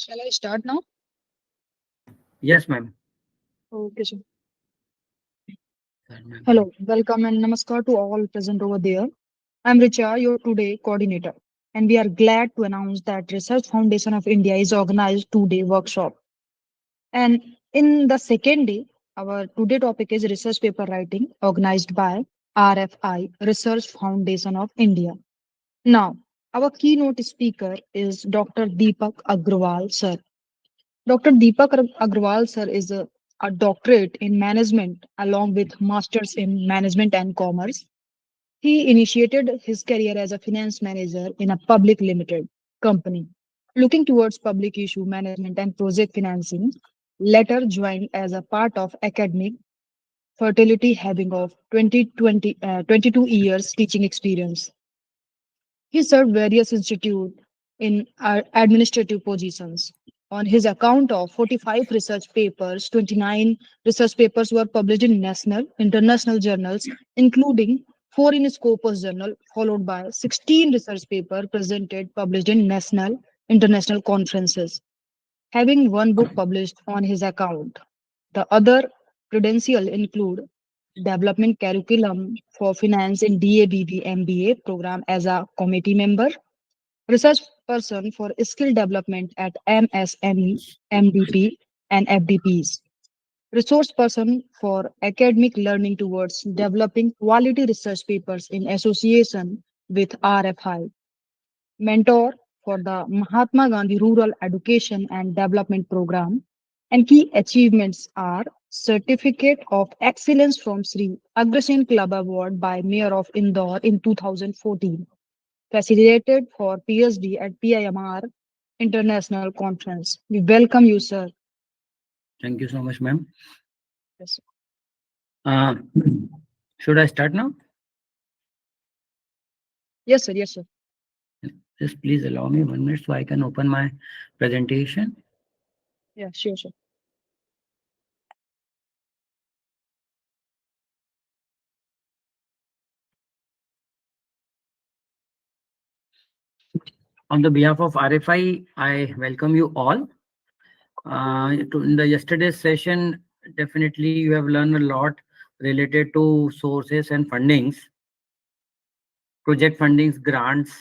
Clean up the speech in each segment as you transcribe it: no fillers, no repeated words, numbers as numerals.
Shall I start now? Yes, ma'am. Okay, sir. Sir, ma'am. Hello, welcome and namaskar to all present over there. I'm Richa, your today coordinator, and we are glad to announce that Research Foundation of India is organized two-day workshop. And in the second day, our today topic is research paper writing, organized by RFI, Research Foundation of India. Now, our keynote speaker is Dr. Deepak Agrawal, sir. Dr. Deepak Agrawal sir is a doctorate in management along with masters in management and commerce. He initiated his career as a finance manager in a public limited company, looking towards public issue management and project financing. Later joined as a part of academic fertility having of 22 years teaching experience. He served various institutes in administrative positions. On his account of 45 research papers, 29 research papers were published in national, international journals, including 4 in Scopus Journal, followed by 16 research papers presented published in national, international conferences, having one book published on his account. The other credentials include development curriculum for finance in DABB MBA program as a committee member, research person for skill development at MSME, MDP, and FDPs, resource person for academic learning towards developing quality research papers in association with RFI, mentor for the Mahatma Gandhi Rural Education and Development Program, and key achievements are Certificate of Excellence from Sri Agrasen Club Award by Mayor of Indore in 2014, facilitated for PhD at PIMR International Conference. We welcome you, sir. Thank you so much, ma'am. Yes, Uh, should I start now? yes, sir. Yes, sir. Just please allow me 1 minute so I can open my presentation. Yeah, sure, sir. On the behalf of RFI, I welcome you all. In the yesterday's session, definitely you have learned a lot related to sources and fundings, project fundings, grants.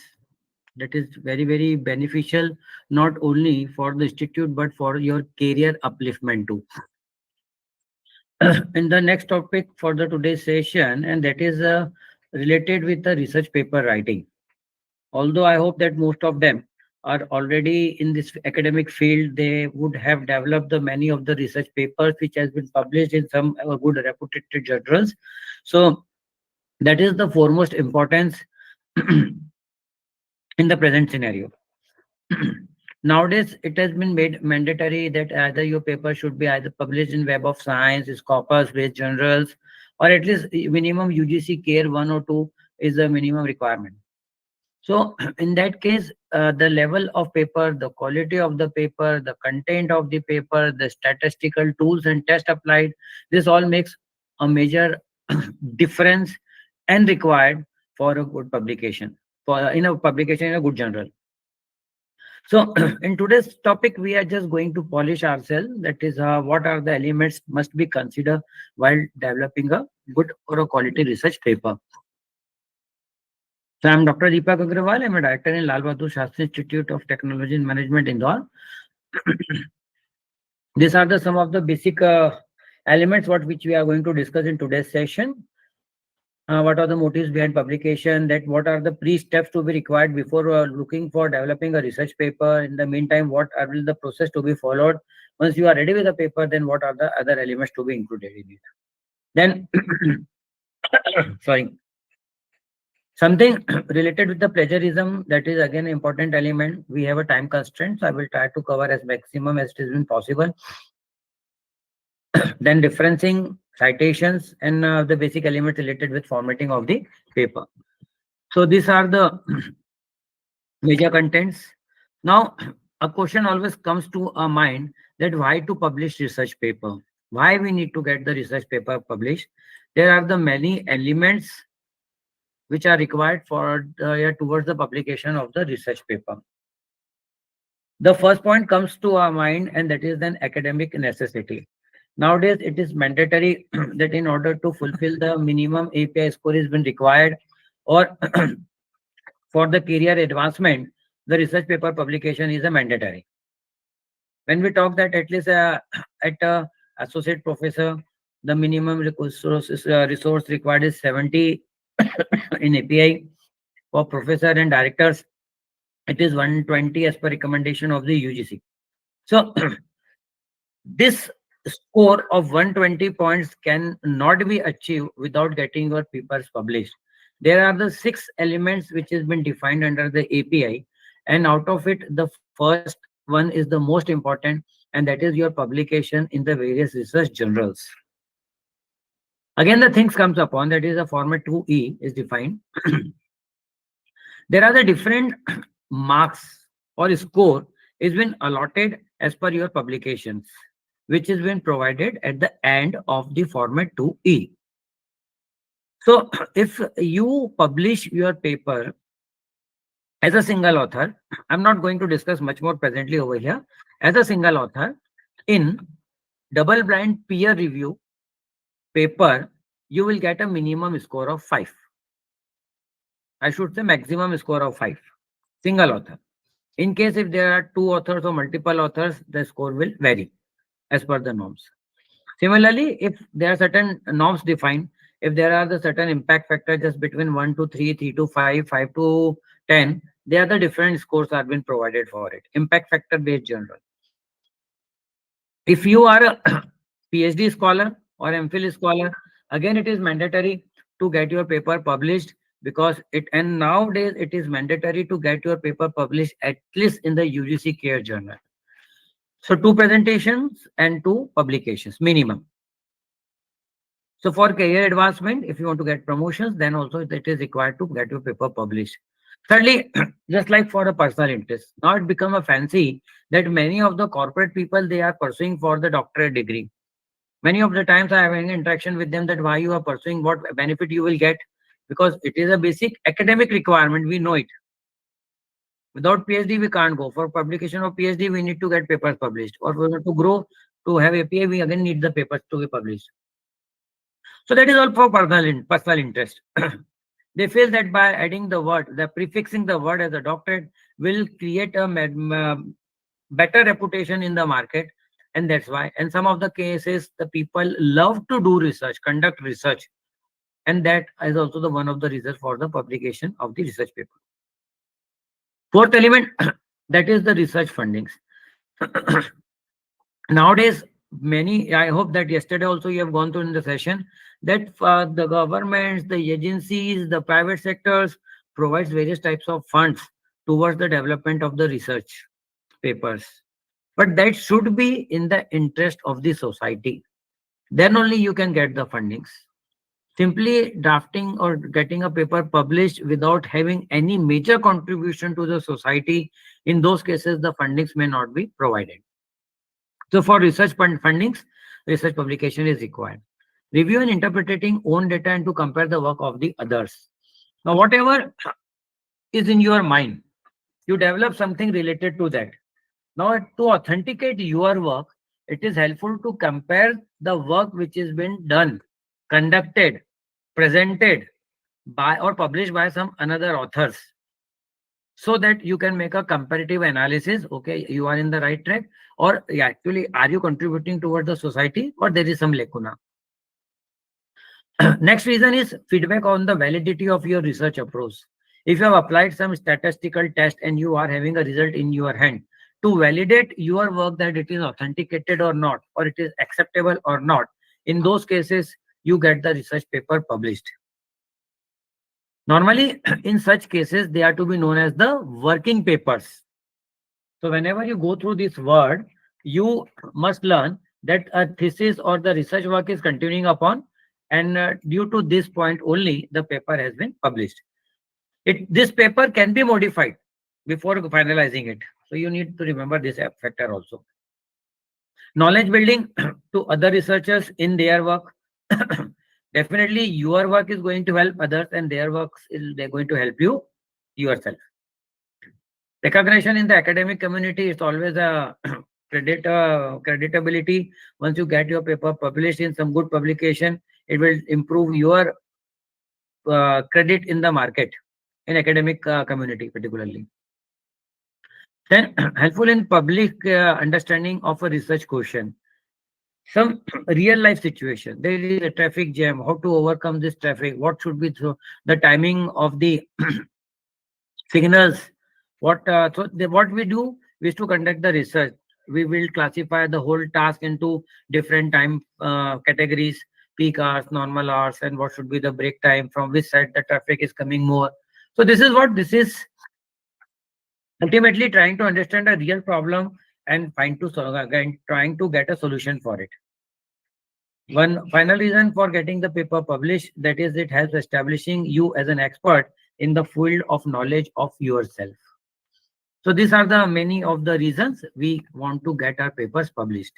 That is very, very beneficial, not only for the institute, but for your career upliftment too. And the next topic for the today's session, and that is related with the research paper writing. Although I hope that most of them are already in this academic field, they would have developed the many of the research papers which has been published in some good reputed journals. So that is the foremost importance in the present scenario. Nowadays, it has been made mandatory that either your paper should be either published in Web of Science, Scopus-based journals, or at least minimum UGC CARE 1 or 2 is the minimum requirement. So in that case, the level of paper, the quality of the paper, the content of the paper, the statistical tools and test applied, this all makes a major difference and required for a good publication, for in a publication in a good journal. So in today's topic, we are just going to polish ourselves. That is, what are the elements must be considered while developing a good or a quality research paper. So I'm Dr. Deepak Agrawal. I'm a director in Lal Bahadur Shastri Institute of Technology and Management, Indore. These are the some of the basic elements which we are going to discuss in today's session. What are the motives behind publication? That what are the pre-steps to be required before looking for developing a research paper? In the meantime, what are will the process to be followed? Once you are ready with the paper, then what are the other elements to be included in it? Then, sorry, something related with the plagiarism, that is again an important element. We have a time constraint, so I will try to cover as maximum as it is been possible. Then referencing, citations, and the basic elements related with formatting of the paper. So these are the major contents. Now, a question always comes to our mind that why to publish research paper? Why we need to get the research paper published? There are the many elements which are required for towards the publication of the research paper. The first point comes to our mind, and that is an academic necessity. Nowadays, it is mandatory that in order to fulfill the minimum API score is been required, or for the career advancement, the research paper publication is a mandatory. When we talk that at least at associate professor, the minimum resource required is 70 in API. For professor and directors, it is 120 as per recommendation of the UGC. So this score of 120 points cannot be achieved without getting your papers published. There are the six elements which has been defined under the API, and out of it, the first one is the most important, and that is your publication in the various research journals. Again, the things comes upon that is a format 2E is defined. There are the different marks or score is been allotted as per your publications, which is been provided at the end of the format 2E. So if you publish your paper as a single author, I'm not going to discuss much more presently over here. As a single author in double blind peer review paper, you will get a minimum score of 5. I should say maximum score of 5. Single author. In case if there are two authors or multiple authors, the score will vary as per the norms. Similarly, if there are certain norms defined, if there are the certain impact factor just between 1 to 3, 3 to 5, 5 to 10, there are the different scores are been provided for it. Impact factor based general. If you are a PhD scholar or MPhil scholar, again it is mandatory to get your paper published, because it, and nowadays it is mandatory to get your paper published at least in the UGC CARE journal. So two presentations and two publications minimum. So for career advancement, if you want to get promotions, then also it is required to get your paper published. Thirdly, just like for a personal interest, now it become a fancy that many of the corporate people, they are pursuing for the doctorate degree. Many of the times I have an interaction with them that why you are pursuing, what benefit you will get, because it is a basic academic requirement. We know it. Without PhD, we can't go. For publication of PhD, we need to get papers published. Or we want to grow to have API, we again need the papers to be published. So that is all for personal interest. They feel that by adding the word, the prefixing the word as a doctorate will create a better reputation in the market, and that's why. And some of the cases, the people love to do research, conduct research, and that is also the one of the reasons for the publication of the research paper. Fourth element, that is the research fundings. Nowadays, many, I hope that yesterday also you have gone through in the session that the governments, the agencies, the private sectors provides various types of funds towards the development of the research papers. But that should be in the interest of the society. Then only you can get the fundings. Simply drafting or getting a paper published without having any major contribution to the society, in those cases, the fundings may not be provided. So for research fundings, research publication is required. Review and interpreting own data and to compare the work of the others. Now, whatever is in your mind, you develop something related to that. Now, to authenticate your work, it is helpful to compare the work which has been done, conducted, presented by or published by some another authors, so that you can make a comparative analysis. Okay, you are in the right track, or actually are you contributing towards the society, or there is some lacuna. Next reason is feedback on the validity of your research approach. If you have applied some statistical test and you are having a result in your hand, to validate your work that it is authenticated or not, or it is acceptable or not, in those cases you get the research paper published. Normally, in such cases, they are to be known as the working papers. So whenever you go through this word, you must learn that a thesis or the research work is continuing upon, and due to this point only, the paper has been published. This paper can be modified before finalizing it. So you need to remember this factor also. Knowledge building to other researchers in their work. Definitely your work is going to help others, and their works is they're going to help you yourself. Recognition in the academic community is always a creditability. Once you get your paper published in some good publication, it will improve your credit in the market, in academic community particularly. Then helpful in public understanding of a research question. Some real life situation. There is a traffic jam. How to overcome this traffic? What should be the timing of the signals? What we do is to conduct the research. We will classify the whole task into different time categories: peak hours, normal hours, and what should be the break time, from which side the traffic is coming more. So this is ultimately trying to understand a real problem and again trying to get a solution for it. One final reason for getting the paper published, that is, it helps establishing you as an expert in the field of knowledge of yourself. So these are the many of the reasons we want to get our papers published.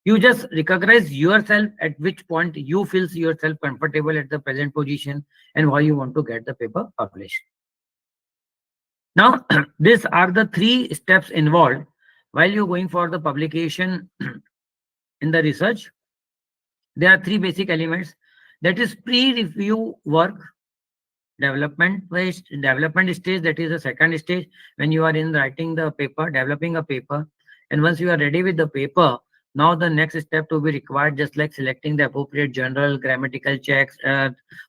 You just recognize yourself at which point you feel yourself comfortable at the present position and why you want to get the paper published. Now, these are the three steps involved while you're going for the publication in the research. There are three basic elements. That is pre-review work, development stage. That is the second stage when you are in writing the paper, developing a paper. And once you are ready with the paper, now the next step to be required, just like selecting the appropriate journal, grammatical checks,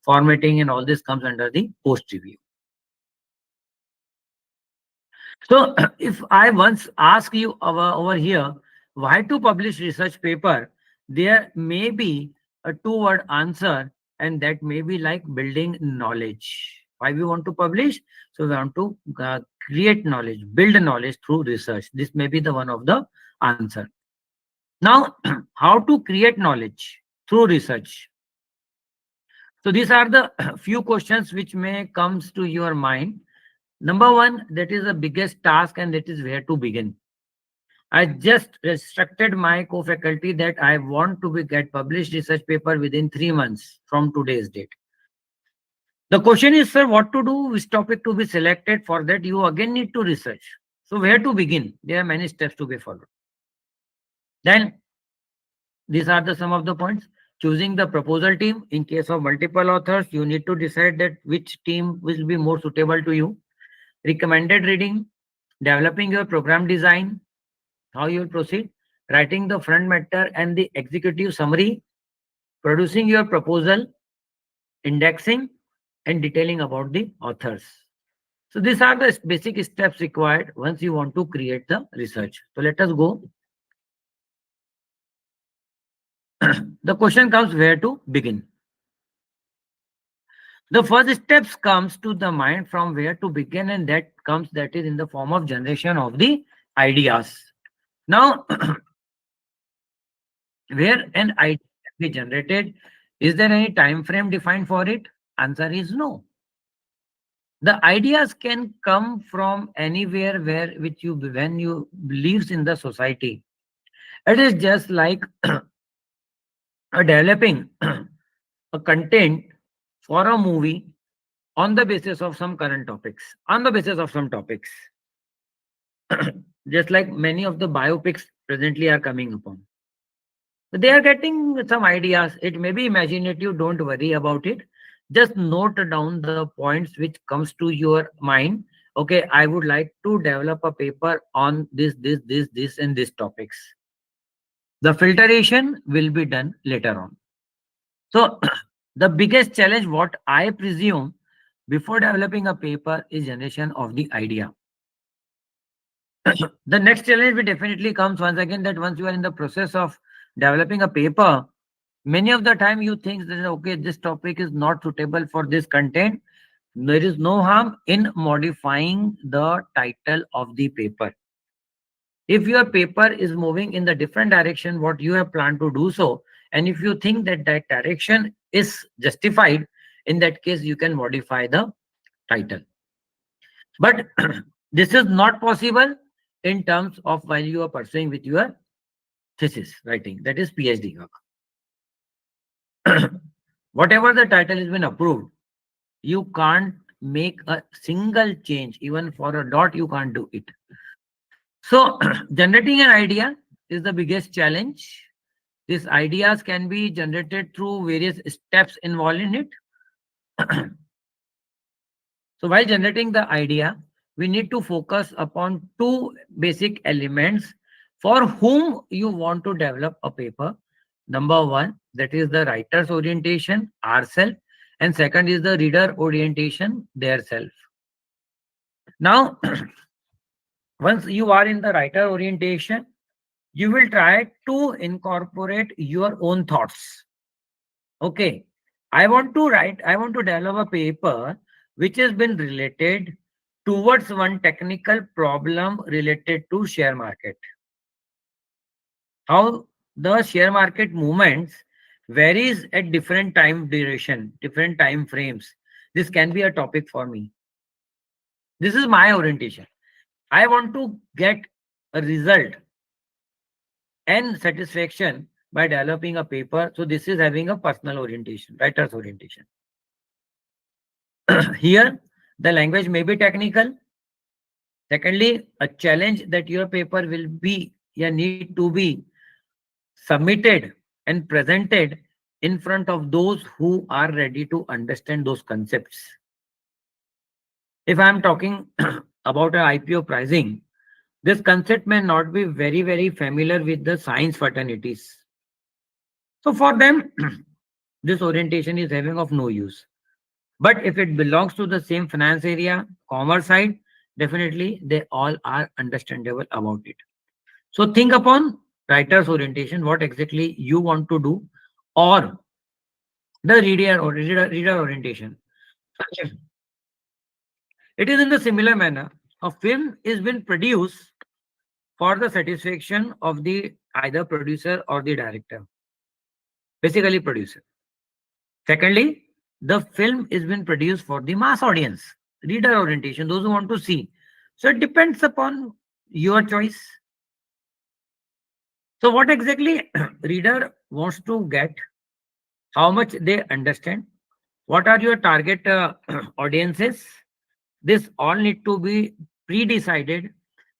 formatting, and all this comes under the post review. So, if I once ask you over here, why to publish research paper, there may be a two-word answer, and that may be like building knowledge. Why we want to publish? So we want to create knowledge, build knowledge through research. This may be the one of the answer. Now, how to create knowledge through research? So these are the few questions which may comes to your mind. Number one, that is the biggest task, and that is where to begin. I just instructed my co-faculty that I want to get published research paper within 3 months from today's date. The question is, sir, what to do? Which topic to be selected? For that, you again need to research. So where to begin? There are many steps to be followed. Then these are the some of the points. Choosing the proposal team. In case of multiple authors, you need to decide that which team will be more suitable to you. Recommended reading, developing your program design, how you will proceed, writing the front matter and the executive summary, producing your proposal, indexing, and detailing about the authors. So these are the basic steps required once you want to create the research. So let us go. The question comes, where to begin. The first steps comes to the mind from where to begin, and that is in the form of generation of the ideas. Now, where an idea can be generated, is there any time frame defined for it? Answer is no. The ideas can come from anywhere where which you when you lives in the society. It is just like developing a content for a movie on the basis of some current topics, on the basis of some topics. Just like many of the biopics presently are coming upon. They are getting some ideas. It may be imaginative. Don't worry about it. Just note down the points which comes to your mind. Okay, I would like to develop a paper on this, and these topics. The filtration will be done later on. So, the biggest challenge, what I presume, before developing a paper is generation of the idea. The next challenge will definitely comes once again, that once you are in the process of developing a paper, many of the time you think that okay, this topic is not suitable for this content. There is no harm in modifying the title of the paper. If your paper is moving in the different direction what you have planned to do so, and if you think that that direction is justified, in that case you can modify the title. But this is not possible in terms of while you are pursuing with your thesis writing, that is PhD work. Whatever the title has been approved, you can't make a single change, even for a dot, you can't do it. So, generating an idea is the biggest challenge. These ideas can be generated through various steps involved in it. So, while generating the idea, we need to focus upon two basic elements for whom you want to develop a paper. Number one, that is the writer's orientation, ourself, and second is the reader orientation, their self. Now, once you are in the writer orientation, you will try to incorporate your own thoughts. Okay, I want to develop a paper which has been related towards one technical problem related to share market. How the share market movements varies at different time duration, different time frames. This can be a topic for me. This is my orientation. I want to get a result and satisfaction by developing a paper. So this is having a personal orientation, writer's orientation. Here, the language may be technical. Secondly, a challenge that your paper will be, yeah, need to be submitted and presented in front of those who are ready to understand those concepts. If I am talking about an IPO pricing, this concept may not be very, very familiar with the science fraternities. So for them, this orientation is having of no use. But if it belongs to the same finance area, commerce side, definitely they all are understandable about it. So think upon writer's orientation, what exactly you want to do, or the reader orientation. It is in the similar manner. A film is been produced for the satisfaction of the either producer or the director, basically producer. Secondly, the film is been produced for the mass audience, reader orientation, those who want to see. So it depends upon your choice. So what exactly reader wants to get, how much they understand, what are your target audiences, this all need to be pre-decided,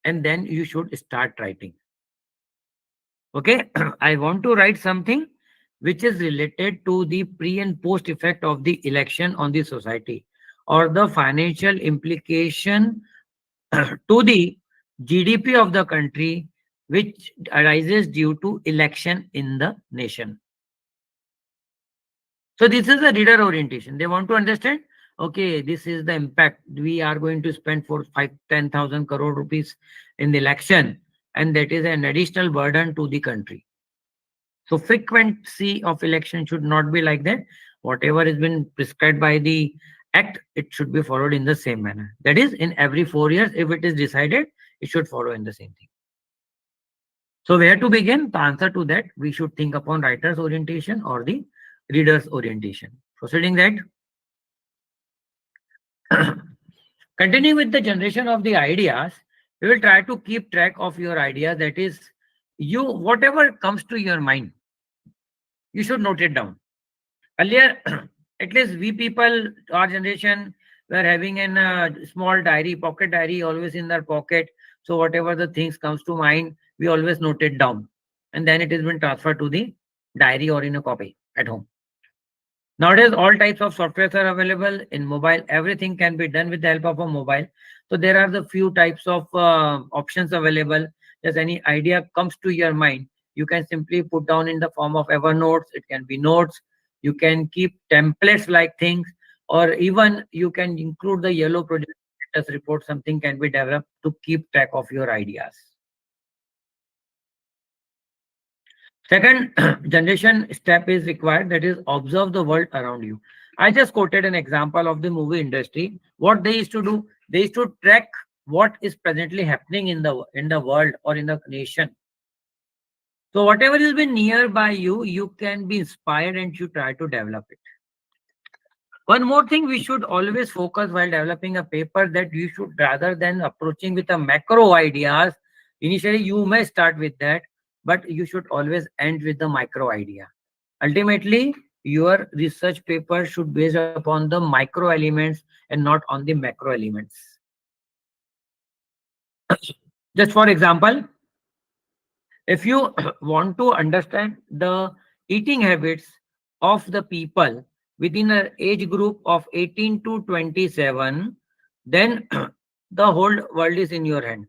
and then you should start writing. Okay, I want to write something which is related to the pre and post effect of the election on the society, or the financial implication to the GDP of the country which arises due to election in the nation. So this is a reader orientation. They want to understand, okay, this is the impact. We are going to spend for 10,000 crore rupees in the election, and that is an additional burden to the country. So frequency of election should not be like that. Whatever has been prescribed by the act, it should be followed in the same manner. That is, in every 4 years, if it is decided, it should follow in the same thing. So where to begin? The answer to that, we should think upon writer's orientation or the reader's orientation. Proceeding that, continuing with the generation of the ideas, we will try to keep track of your ideas. That is, you whatever comes to your mind, you should note it down. Earlier, at least we people, our generation, were having a small diary, pocket diary, always in their pocket. So whatever the things comes to mind, we always note it down, and then it has been transferred to the diary or in a copy at home. Nowadays, all types of softwares are available in mobile. Everything can be done with the help of a mobile. So there are the few types of options available. Just any idea comes to your mind, you can simply put down in the form of Evernotes. It can be notes. You can keep templates like things, or even you can include the yellow project status report. Something can be developed to keep track of your ideas. Second generation step is required, that is observe the world around you. I just quoted an example of the movie industry. What they used to do, they used to track what is presently happening in the world or in the nation. So whatever is been nearby you, you can be inspired and you try to develop it. One more thing, we should always focus while developing a paper, that you should, rather than approaching with a macro ideas, initially you may start with that, but you should always end with the micro idea. Ultimately, your research paper should based upon the micro elements and not on the macro elements. Just for example, if you want to understand the eating habits of the people within an age group of 18 to 27, then the whole world is in your hand.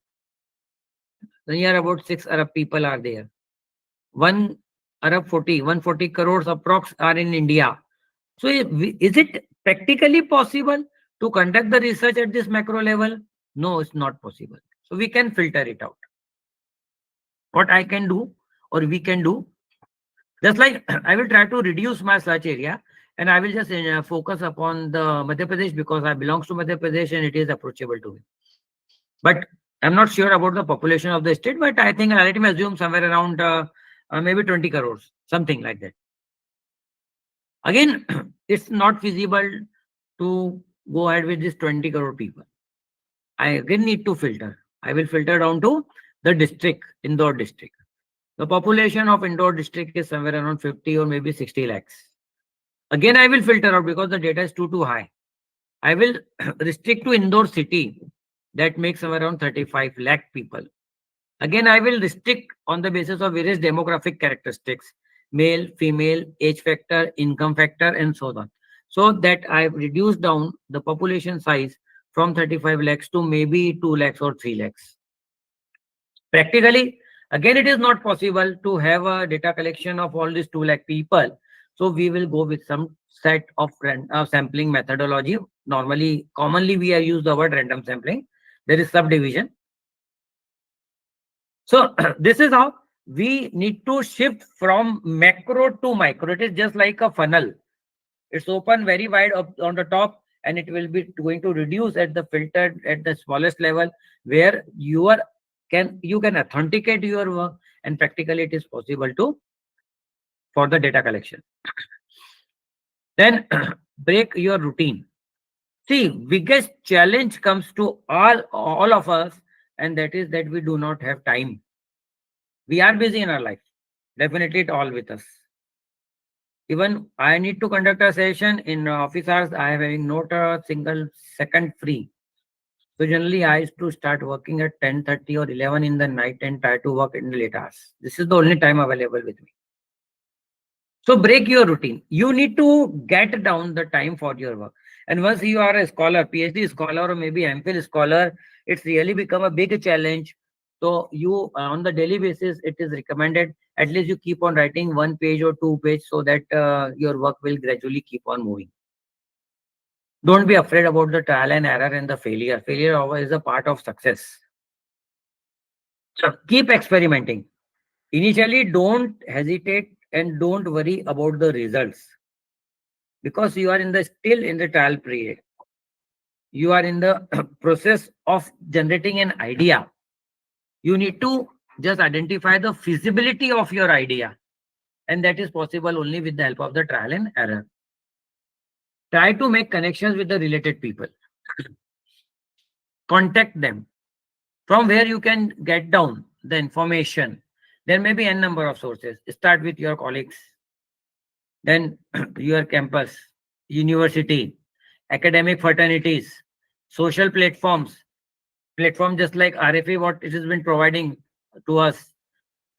Here about 6 Arab people are there. 1 Arab 140 crores approx are in India. So is it practically possible to conduct the research at this macro level? No, it's not possible. So we can filter it out. What I can do or we can do, just like I will try to reduce my search area and I will just focus upon the Madhya Pradesh because I belongs to Madhya Pradesh and it is approachable to me. But I'm not sure about the population of the state, but I think let me assume somewhere around maybe 20 crores, something like that. Again, it's not feasible to go ahead with this 20 crore people. I again need to filter. I will filter down to the district, Indore district. The population of Indore district is somewhere around 50 or maybe 60 lakhs. Again, I will filter out because the data is too high. I will restrict to Indore city. That makes somewhere around 35 lakh people. Again, I will restrict on the basis of various demographic characteristics, male, female, age factor, income factor, and so on. So that I've reduced down the population size from 35 lakhs to maybe 2 lakhs or 3 lakhs. Practically, again, it is not possible to have a data collection of all these 2 lakh people. So we will go with some set of sampling methodology. Normally, commonly we are use the word random sampling. There is subdivision. So this is how we need to shift from macro to micro. It is just like a funnel. It's open very wide up on the top and it will be going to reduce at the filtered at the smallest level where you can authenticate your work and practically it is possible to for the data collection. Then break your routine. See, biggest challenge comes to all of us, and that is that we do not have time. We are busy in our life. Definitely it all with us. Even I need to conduct a session in office hours. I am having not a single second free. So generally I used to start working at 10:30 or 11 in the night and try to work in the late hours. This is the only time available with me. So break your routine. You need to get down the time for your work. And once you are a scholar, PhD scholar or maybe MPhil scholar, it's really become a big challenge. So you on the daily basis, it is recommended at least you keep on writing 1 page or 2 page so that your work will gradually keep on moving. Don't be afraid about the trial and error and the failure. Failure always is a part of success. So keep experimenting. Initially, don't hesitate and don't worry about the results because you are in the still in the trial period. You are in the process of generating an idea. You need to just identify the feasibility of your idea, and that is possible only with the help of the trial and error. Try to make connections with the related people. Contact them from where you can get down the information. There may be n number of sources. Start with your colleagues, then your campus, university, academic fraternities, social platform just like RFI, what it has been providing to us.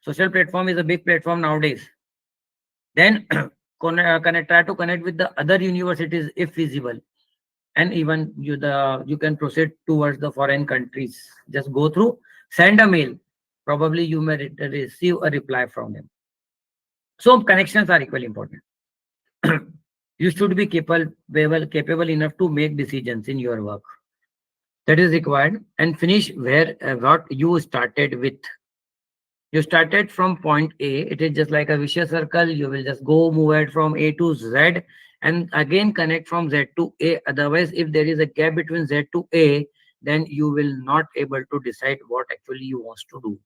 Social platform is a big platform nowadays. Then try to connect with the other universities if feasible, and even you can proceed towards the foreign countries. Just go through, send a mail. Probably you may receive a reply from them. So connections are equally important. You should be capable enough to make decisions in your work. That is required and finish where what you started with. You started from point A. It is just like a vicious circle. You will just go move it from A to Z and again connect from Z to A. Otherwise, if there is a gap between Z to A, then you will not able to decide what actually you want to do.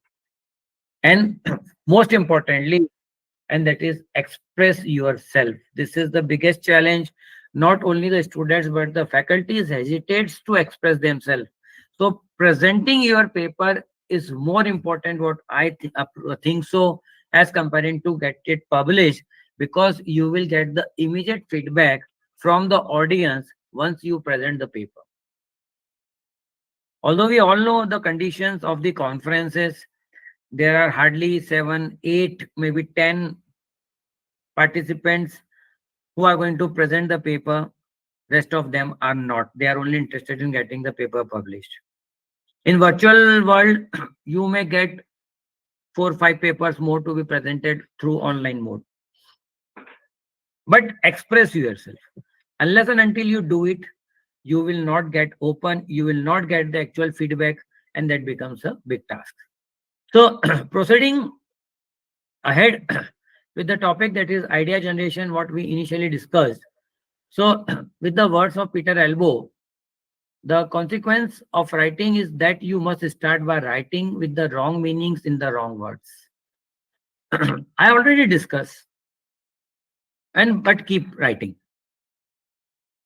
And most importantly, and that is express yourself. This is the biggest challenge. Not only the students but the faculties hesitates to express themselves. So presenting your paper is more important what I think so as comparing to get it published, because you will get the immediate feedback from the audience once you present the paper. Although we all know the conditions of the conferences, there are hardly 7, 8, maybe 10 participants who are going to present the paper. Rest of them are not. They are only interested in getting the paper published. In virtual world, you may get 4, 5 papers more to be presented through online mode. But express yourself. Unless and until you do it, you will not get open, you will not get the actual feedback, and that becomes a big task. So, proceeding ahead with the topic, that is idea generation, what we initially discussed. So, with the words of Peter Elbow, the consequence of writing is that you must start by writing with the wrong meanings in the wrong words. I already discussed, and but keep writing.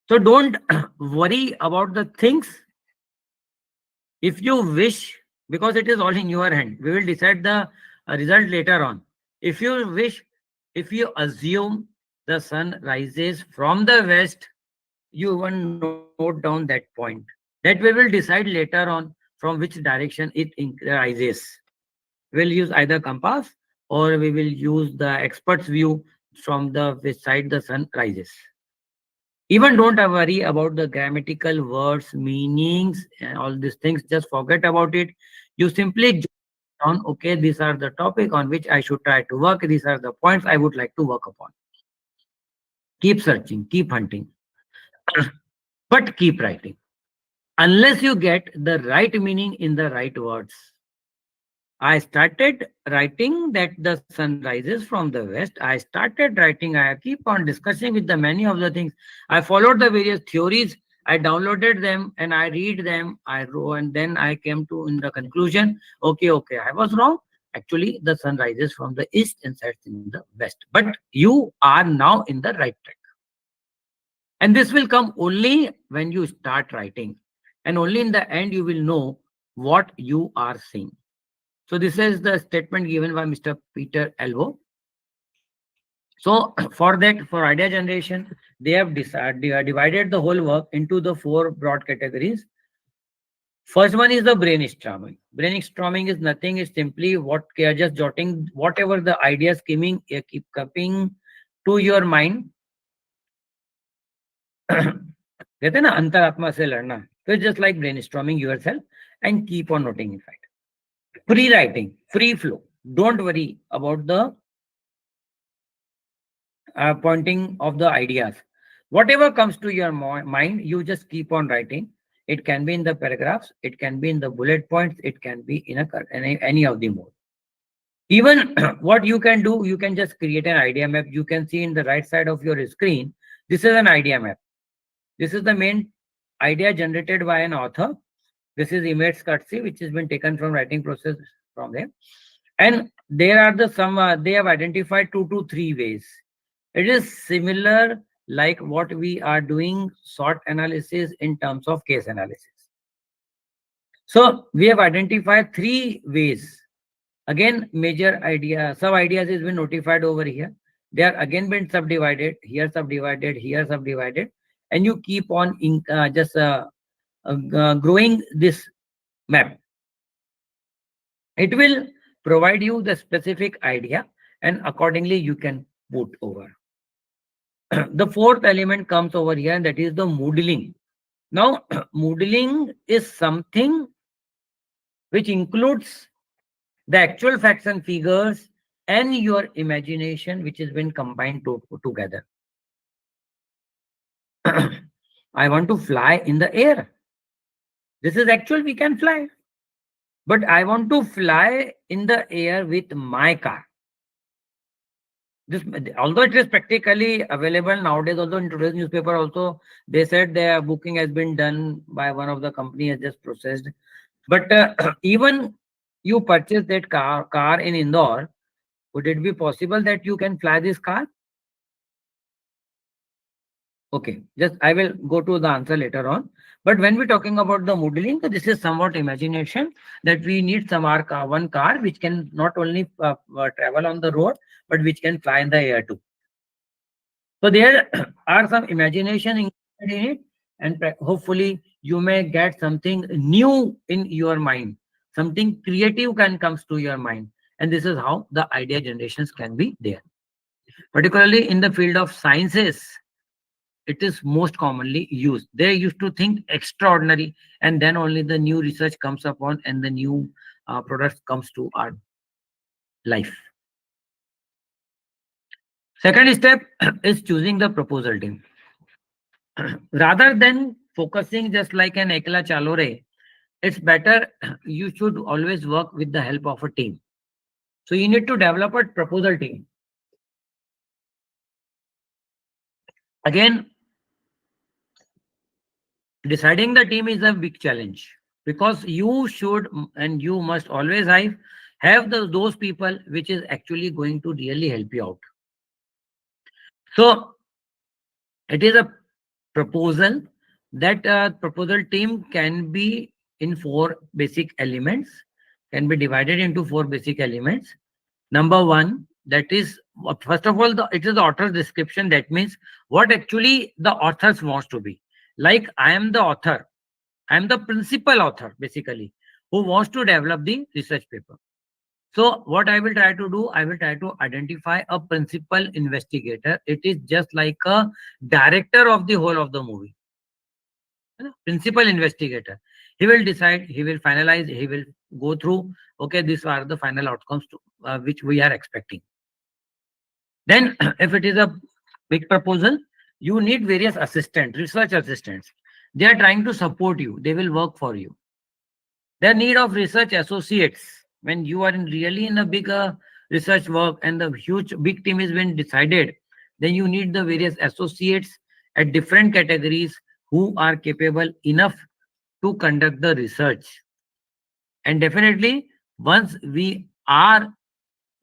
So don't worry about the things. If you wish, because it is all in your hand, we will decide the result later on. If you wish, if you assume the sun rises from the west, you will note down that point. That we will decide later on from which direction it rises. We'll use either compass, or we will use the expert's view from the which side the sun rises. Even don't worry about the grammatical words, meanings, and all these things. Just forget about it. You simply jot down, okay, these are the topic on which I should try to work. These are the points I would like to work upon. Keep searching, keep hunting, but keep writing. Unless you get the right meaning in the right words. I started writing that the sun rises from the west. I started writing, I keep on discussing with the many of the things. I followed the various theories, I downloaded them and I read them, I wrote, and then I came to in the conclusion, okay, I was wrong. Actually, the sun rises from the east and sets in the west. But you are now in the right track. And this will come only when you start writing. And only in the end you will know what you are saying. So this is the statement given by Mr. Peter Elbow. So for that, for idea generation, they have divided the whole work into the 4 broad categories. First one is the brainstorming. Brainstorming is nothing, is simply what just jotting whatever the ideas keep coming to your mind. कहते हैं ना अंतरात्मा से लड़ना. So it's just like brainstorming yourself and keep on noting in fact. Free writing, free flow. Don't worry about the pointing of the ideas. Whatever comes to your mind, you just keep on writing. It can be in the paragraphs, it can be in the bullet points, it can be in any of the mode. Even what you can do, you can just create an idea map. You can see in the right side of your screen, this is an idea map. This is the main idea generated by an author. This is image courtesy, which has been taken from writing process from there. And there are they have identified 2 to 3 ways. It is similar like what we are doing SWOT analysis in terms of case analysis. So we have identified 3 ways. Again, major idea, sub ideas has been notified over here. They are again been subdivided, here subdivided, here subdivided, and you keep on growing this map. It will provide you the specific idea, and accordingly you can put over. The 4th element comes over here, and that is the modeling. Now, modeling is something which includes the actual facts and figures and your imagination, which has been combined together. I want to fly in the air. This is actual, we can fly. But I want to fly in the air with my car. This, although it is practically available nowadays, although in today's newspaper also, they said their booking has been done by one of the company has just processed. But even you purchase that car in Indore, would it be possible that you can fly this car? Okay, just I will go to the answer later on. But when we're talking about the modeling, this is somewhat imagination that we need one car which can not only travel on the road, but which can fly in the air too. So there are some imagination included in it, and hopefully you may get something new in your mind. Something creative can comes to your mind, and this is how the idea generations can be there. Particularly in the field of sciences, it is most commonly used. They used to think extraordinary, and then only the new research comes upon, and the new products comes to our life. Second step is choosing the proposal team. Rather than focusing just like an ekla chalore, it's better you should always work with the help of a team. So you need to develop a proposal team. Again, deciding the team is a big challenge because you should and you must always have those people which is actually going to really help you out. So it is a proposal. That proposal team can be in four basic elements, can be divided into four basic elements. Number one, that is first of all, it is the author's description. That means what actually the authors wants to be. Like I am the author, I am the principal author basically, who wants to develop the research paper. So what I will try to do, I will try to identify a principal investigator. It is just like a director of the whole of the movie. Principal investigator. He will decide, he will finalize, he will go through, okay, these are the final outcomes to, which we are expecting. Then, if it is a big proposal, you need various assistants, research assistants. They are trying to support you, they will work for you. There need of research associates. When you are really in a big research work and the huge big team is been decided, then you need the various associates at different categories who are capable enough to conduct the research. And definitely, once we are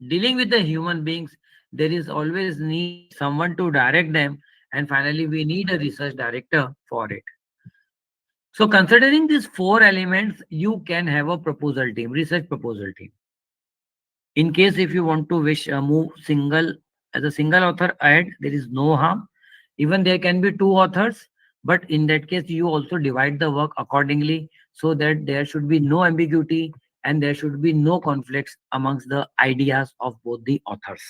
dealing with the human beings, there is always need someone to direct them, and finally, we need a research director for it. So, considering these four elements, you can have a proposal team, research proposal team. In case if you want to wish move single as a single author ahead, there is no harm. Even there can be two authors, but in that case, you also divide the work accordingly so that there should be no ambiguity and there should be no conflicts amongst the ideas of both the authors.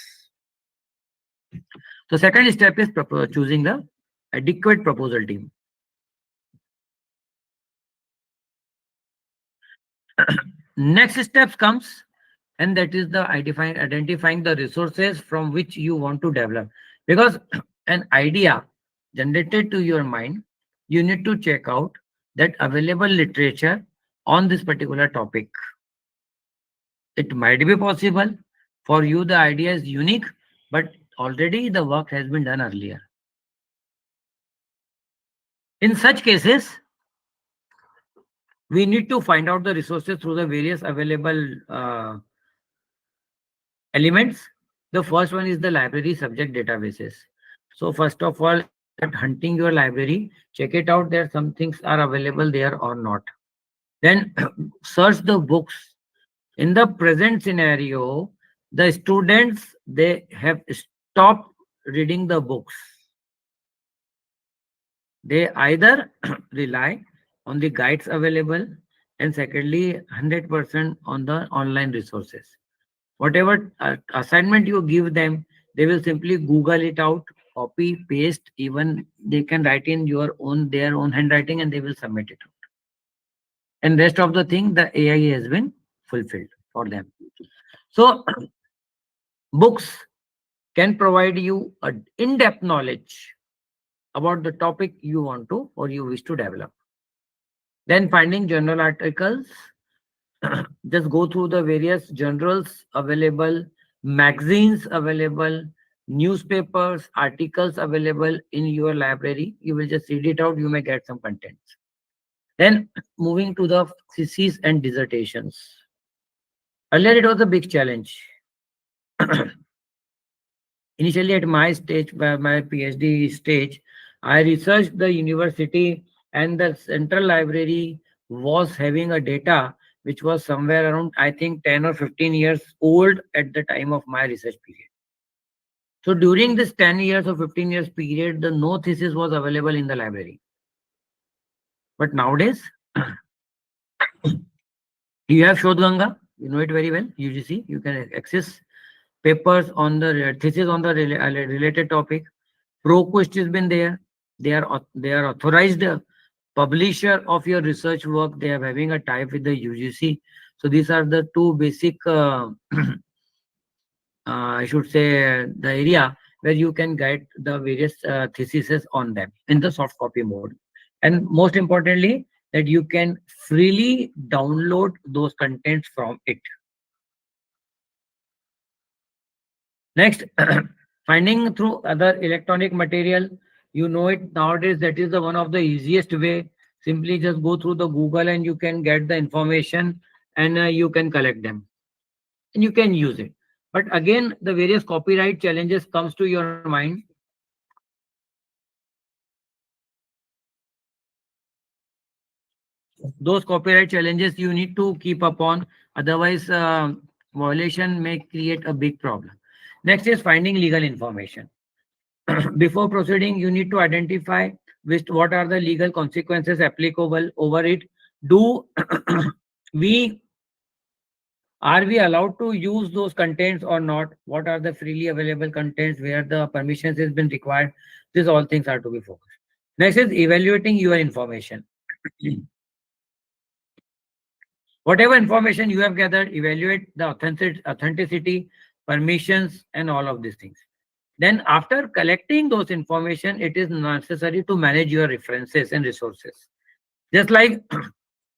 So, second step is choosing the adequate proposal team. Next steps comes, and that is the identifying the resources from which you want to develop, because an idea generated to your mind, you need to check out that available literature on this particular topic. It might be possible for you the idea is unique, but already the work has been done earlier. In such cases, we need to find out the resources through the various available elements. The first one is the library subject databases. So first of all, start hunting your library, check it out there some things are available there or not. Then search the books. In the present scenario, the students they have stopped reading the books. They either rely on the guides available, and secondly 100% on the online resources. Whatever assignment you give them, they will simply Google it out, copy, paste. Even they can write in their own handwriting, and they will submit it out. And rest of the thing, the AI has been fulfilled for them. So books can provide you a in-depth knowledge about the topic you want to or you wish to develop. Then finding journal articles, just go through the various journals available, magazines available, newspapers, articles available in your library. You will just read it out, you may get some contents. Then moving to the theses and dissertations. Earlier it was a big challenge. Initially at my stage, my PhD stage, I researched the university and the central library was having a data which was somewhere around, I think, 10 or 15 years old at the time of my research period. So during this 10 years or 15 years period, the no thesis was available in the library. But nowadays, you have Shodh Ganga, you know it very well, UGC. You can access papers on the thesis on the related topic. ProQuest has been there. They are authorized publisher of your research work. They are having a tie with the UGC. So these are the two basic, I should say, the area where you can guide the various theses on them in the soft copy mode. And most importantly, that you can freely download those contents from it. Next, finding through other electronic material, you know it nowadays. That is the one of the easiest way. Simply just go through the Google and you can get the information, and you can collect them and you can use it. But again, the various copyright challenges comes to your mind. Those copyright challenges you need to keep upon, otherwise violation may create a big problem. Next is finding legal information. Before proceeding, you need to identify what are the legal consequences applicable over it. Do we are we allowed to use those contents or not? What are the freely available contents where the permissions has been required? These all things are to be focused. Next is evaluating your information. Whatever information you have gathered, evaluate the authenticity, permissions, and all of these things. Then after collecting those information, it is necessary to manage your references and resources. Just like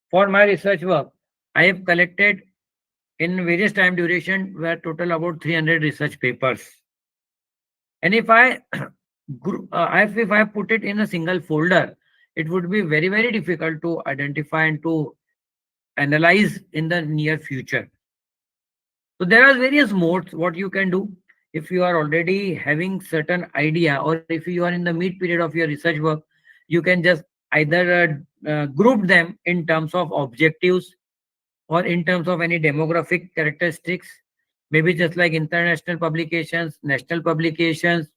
for my research work, I have collected in various time duration were total about 300 research papers. And if I if I put it in a single folder, it would be very, very difficult to identify and to analyze in the near future. So there are various modes what you can do. If you are already having certain idea, or if you are in the mid period of your research work, you can just either group them in terms of objectives or in terms of any demographic characteristics. Maybe just like international publications, national publications,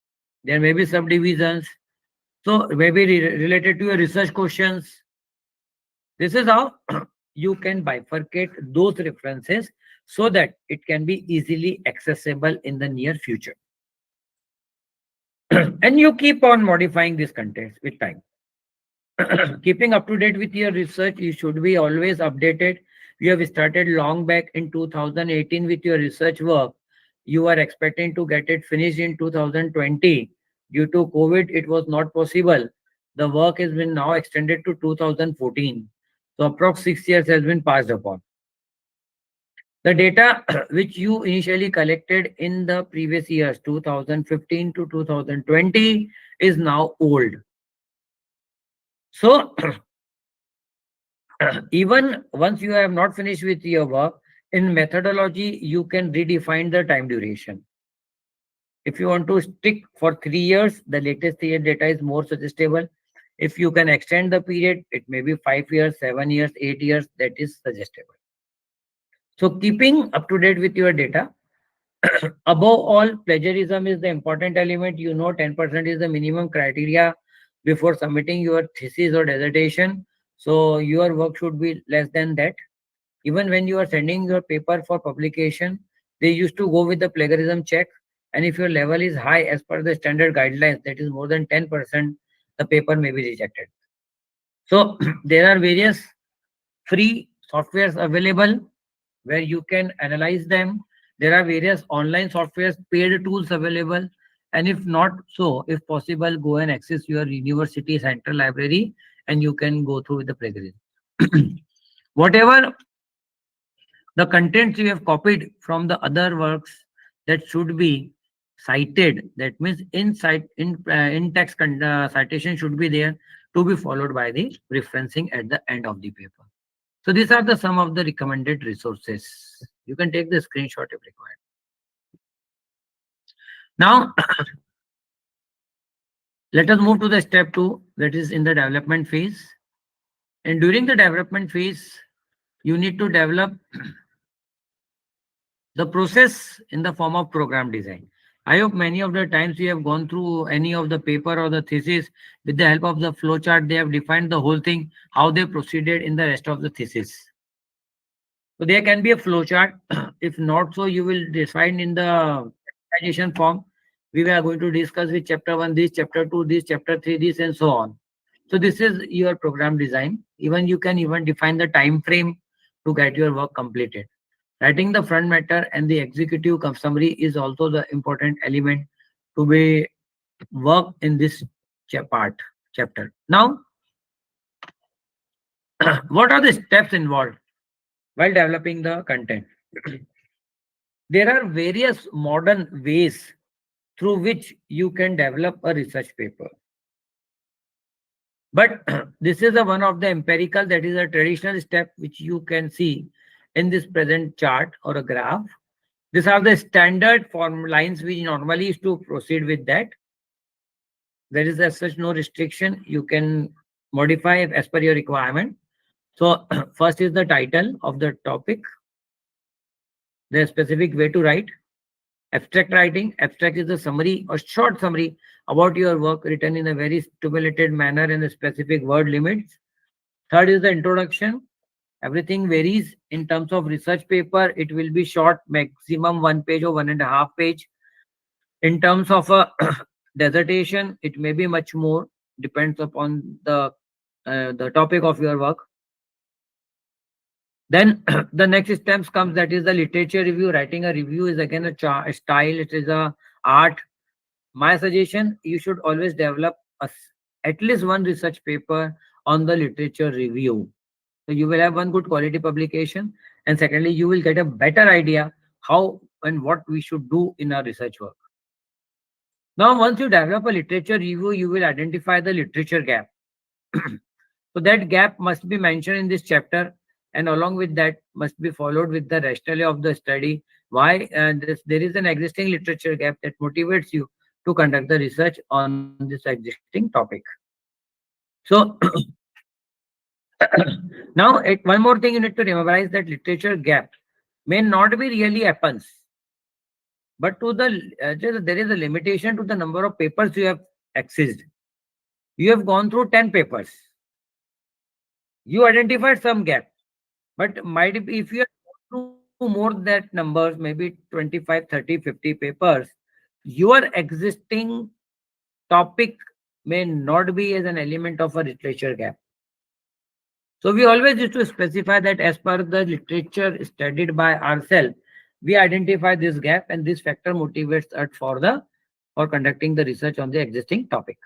there may be subdivisions. So maybe related to your research questions. This is how you can bifurcate those references so that it can be easily accessible in the near future. And you keep on modifying these contents with time. Keeping up to date with your research, you should be always updated. You have started long back in 2018 with your research work. You are expecting to get it finished in 2020. Due to COVID, it was not possible. The work has been now extended to 2014. So approx 6 years has been passed upon. The data which you initially collected in the previous years, 2015 to 2020, is now old. So even once you have not finished with your work, in methodology, you can redefine the time duration. If you want to stick for 3 years, the latest year data is more suggestible. If you can extend the period, it may be 5 years, 7 years, 8 years, that is suggestible. So keeping up to date with your data. Above all, plagiarism is the important element. You know, 10% is the minimum criteria before submitting your thesis or dissertation. So your work should be less than that. Even when you are sending your paper for publication, they used to go with the plagiarism check. And if your level is high as per the standard guidelines, that is more than 10%, the paper may be rejected. So there are various free softwares available where you can analyze them. There are various online softwares, paid tools available. And if not so, if possible, go and access your university central library and you can go through with the plagiarism. Whatever the contents you have copied from the other works, that should be cited. That means in text citation should be there, to be followed by the referencing at the end of the paper. So these are the some of the recommended resources. You can take the screenshot if required. Now, let us move to the step 2, that is in the development phase. And during the development phase, you need to develop the process in the form of program design. I hope many of the times you have gone through any of the paper or the thesis with the help of the flow chart. They have defined the whole thing, how they proceeded in the rest of the thesis. So there can be a flow chart. If not, so you will define in the organization form. We are going to discuss with chapter one this, chapter two this, chapter three this, and so on. So this is your program design. Even you can even define the time frame to get your work completed. Writing the front matter and the executive summary is also the important element to be work in this part chapter. Now, what are the steps involved while developing the content? There are various modern ways through which you can develop a research paper. But this is a one of the empirical, that is a traditional step which you can see in this present chart or a graph. These are the standard form lines we normally used to proceed with that. There is as such no restriction. You can modify as per your requirement. So first is the title of the topic, the specific way to write. Abstract writing. Abstract is a summary or short summary about your work written in a very stimulated manner and a specific word limits. Third is the introduction. Everything varies in terms of research paper. It will be short, maximum 1 page or 1.5 page. In terms of a dissertation, it may be much more. Depends upon the topic of your work. Then the next steps comes, that is the literature review. Writing a review is again a style. It is a art. My suggestion: you should always develop at least one research paper on the literature review. So you will have one good quality publication, and secondly, you will get a better idea how and what we should do in our research work. Now, once you develop a literature review, you will identify the literature gap. So that gap must be mentioned in this chapter, and along with that must be followed with the rationale of the study. Why there is an existing literature gap that motivates you to conduct the research on this existing topic. So now one more thing you need to remember is that literature gap may not be really happens, but to there is a limitation to the number of papers you have accessed. You have gone through 10 papers. You identified some gap, but might be if you have gone through more that numbers, maybe 25, 30, 50 papers, your existing topic may not be as an element of a literature gap. So we always used to specify that as per the literature studied by ourselves, we identify this gap, and this factor motivates us for conducting the research on the existing topic.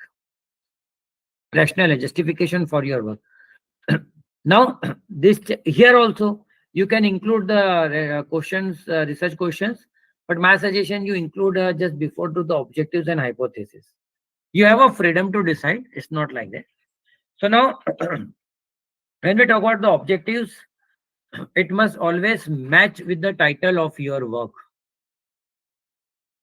Rationale and justification for your work. Now, here also you can include the questions, research questions, but my suggestion you include just before to the objectives and hypothesis. You have a freedom to decide. It's not like that. So now, when we talk about the objectives, it must always match with the title of your work.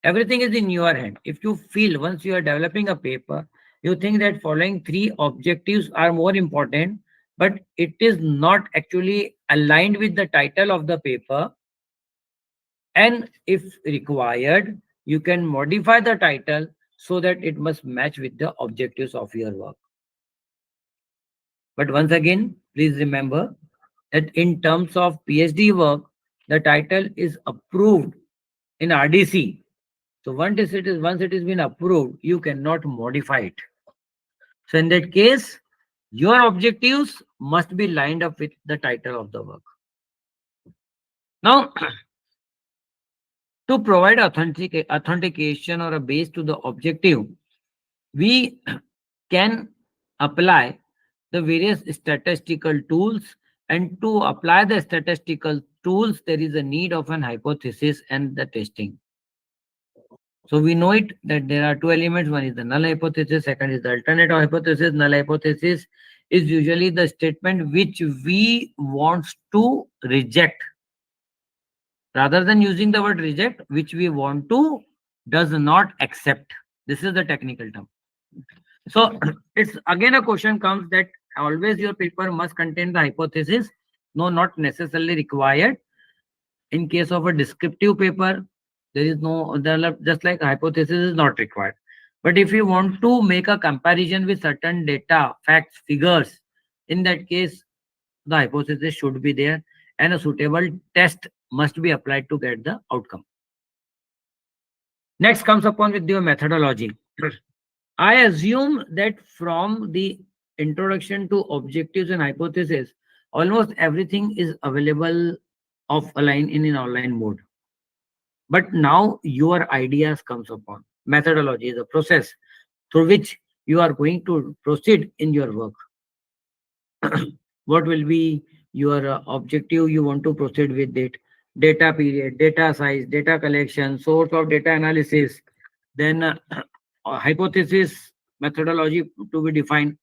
Everything is in your hand. If you feel once you are developing a paper, you think that following three objectives are more important, but it is not actually aligned with the title of the paper, and if required, you can modify the title so that it must match with the objectives of your work. But once again, please remember that in terms of PhD work, the title is approved in RDC. So once it is been approved, you cannot modify it. So in that case, your objectives must be lined up with the title of the work. Now, to provide authentication or a base to the objective, we can apply the various statistical tools. And to apply the statistical tools, there is a need of an hypothesis and the testing. So we know it that there are two elements. One is the null hypothesis, second is the alternative hypothesis. Null hypothesis is usually the statement which we want to reject. Rather than using the word reject, which we want to does not accept. This is the technical term. So it's again a question comes that always your paper must contain the hypothesis. No, not necessarily required. In case of a descriptive paper, There is no, just like hypothesis is not required. But if you want to make a comparison with certain data, facts, figures, in that case, the hypothesis should be there and a suitable test must be applied to get the outcome. Next comes upon with your methodology. I assume that from the introduction to objectives and hypothesis, almost everything is available offline in an online mode. But now your ideas comes upon. Methodology is a process through which you are going to proceed in your work. What will be your objective you want to proceed with it? Data period, data size, data collection, source of data analysis, then hypothesis methodology to be defined.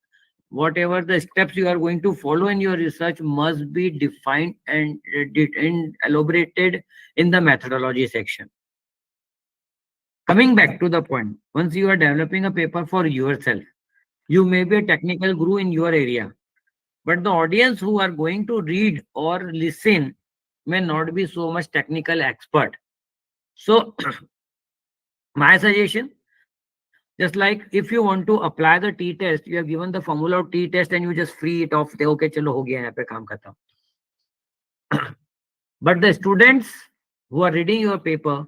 Whatever the steps you are going to follow in your research must be defined and elaborated in the methodology section. Coming back to the point, once you are developing a paper for yourself, you may be a technical guru in your area, but the audience who are going to read or listen may not be so much technical expert. So, my suggestion, just like if you want to apply the T test, you have given the formula of T test and you just free it off. Say, okay, chalo ho gaya, yahan pe kaam karta hu. But the students who are reading your paper,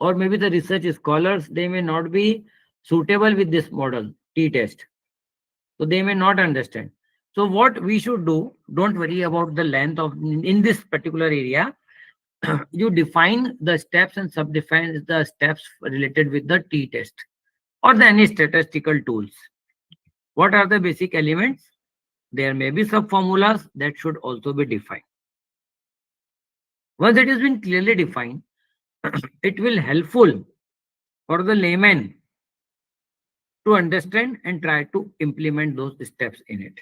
or maybe the research scholars, they may not be suitable with this model T test. So they may not understand. So what we should do, don't worry about the length of in this particular area. You define the steps and sub-define the steps related with the T test or the any statistical tools. What are the basic elements? There may be sub-formulas that should also be defined. Once it has been clearly defined, it will helpful for the layman to understand and try to implement those steps in it.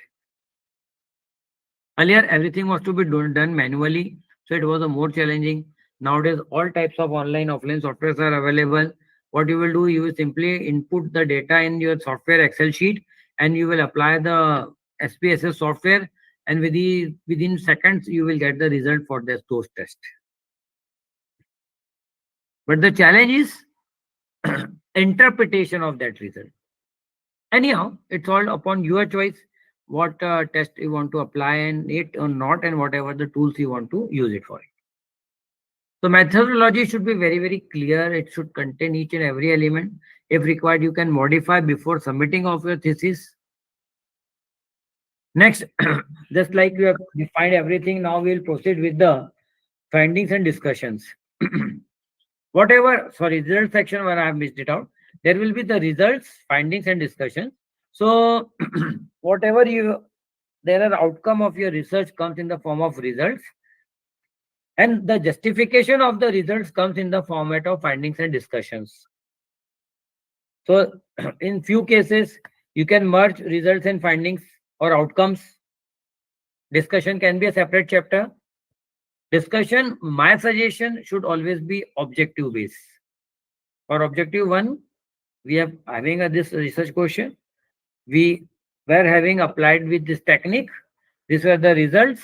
Earlier, everything was to be done manually, so it was a more challenging. Nowadays, all types of online, offline softwares are available. What you will do, you will simply input the data in your software Excel sheet, and you will apply the SPSS software, and within seconds, you will get the result for those tests. But the challenge is interpretation of that result. Anyhow, it's all upon your choice what test you want to apply and it or not, and whatever the tools you want to use it for. So methodology should be very, very clear. It should contain each and every element. If required, you can modify before submitting of your thesis. Next, just like you have defined everything, now we'll proceed with the findings and discussions. Whatever, sorry, result section where I have missed it out, there will be the results, findings, and discussions. So, whatever there are outcome of your research comes in the form of results, and the justification of the results comes in the format of findings and discussions. So, in few cases, you can merge results and findings or outcomes. Discussion can be a separate chapter. Discussion, my suggestion should always be objective based. For objective one, we have having this research question. We were having applied with this technique. These were the results,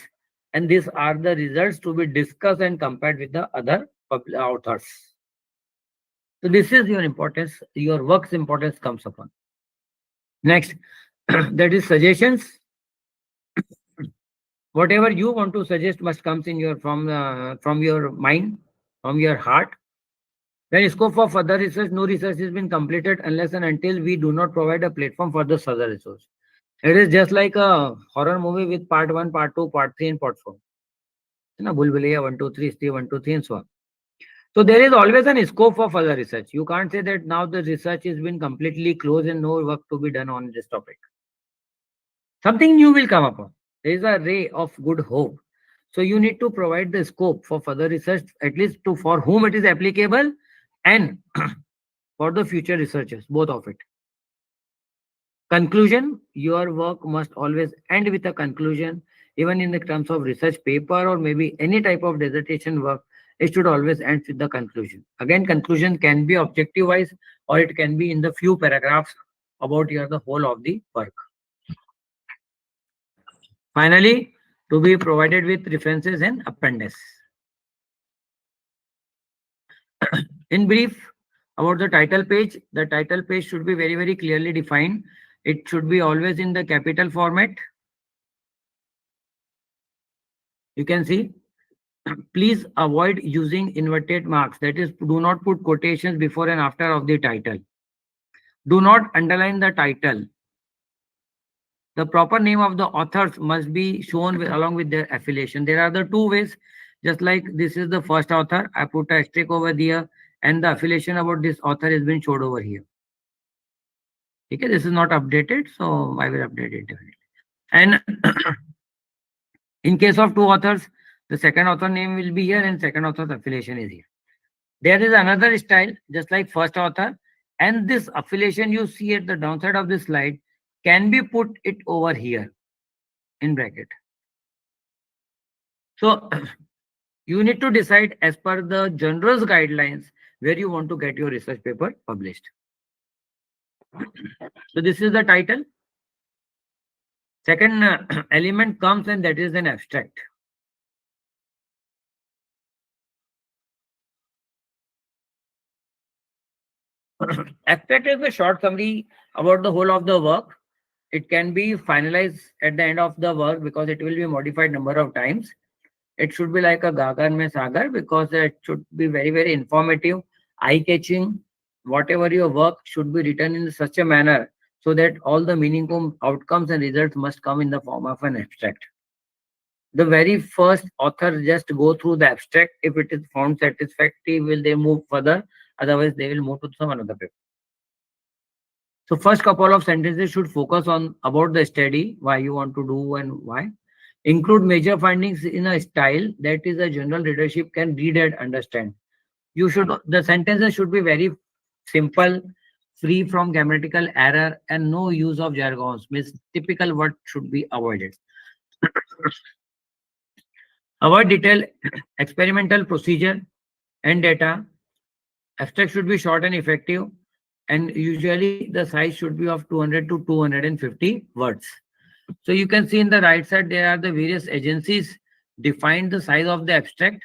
and these are the results to be discussed and compared with the other authors. So this is your importance, your work's importance comes upon. Next, that is suggestions. Whatever you want to suggest must comes in your from your mind, from your heart. Then scope for further research, no research has been completed unless and until we do not provide a platform for the further research. It is just like a horror movie with part 1, part 2, part 3, and part 4. You know, Bulbulaya 1, 2, 3, Steve 1, 2, 3, and so on. So there is always an scope for further research. You can't say that now the research has been completely closed and no work to be done on this topic. Something new will come upon. There is a ray of good hope. So you need to provide the scope for further research, at least to for whom it is applicable and for the future researchers, both of it. Conclusion, your work must always end with a conclusion, even in the terms of research paper or maybe any type of dissertation work, it should always end with the conclusion. Again, conclusion can be objective wise or it can be in the few paragraphs about your the whole of the work. Finally, to be provided with references and appendix. In brief, about the title page should be very, very clearly defined. It should be always in the capital format. You can see. Please avoid using inverted marks. That is, do not put quotations before and after of the title. Do not underline the title. The proper name of the authors must be shown along with their affiliation. There are the two ways. Just like this is the first author, I put a asterisk over there, and the affiliation about this author has been showed over here. Okay, this is not updated, so I will update it definitely. And in case of two authors, the second author name will be here and second author's affiliation is here. There is another style, just like first author, and this affiliation you see at the downside of this slide can be put it over here in bracket. So you need to decide as per the journal's guidelines where you want to get your research paper published. So this is the title. Second element comes and that is an abstract. Abstract is a short summary about the whole of the work. It can be finalized at the end of the work because it will be modified number of times. It should be like a Gagar mein Sagar because it should be very, very informative, eye-catching. Whatever your work should be written in such a manner so that all the meaningful outcomes and results must come in the form of an abstract. The very first author just go through the abstract. If it is found satisfactory, will they move further? Otherwise, they will move to some another paper. So first couple of sentences should focus on about the study, why you want to do and why. Include major findings in a style that is a general readership can read and understand. You should the sentences should be very simple, free from grammatical error, and no use of jargons. Means typical word should be avoided. Avoid detailed experimental procedure and data. Abstract should be short and effective, and usually the size should be of 200 to 250 words. So you can see in the right side there are the various agencies defined the size of the abstract.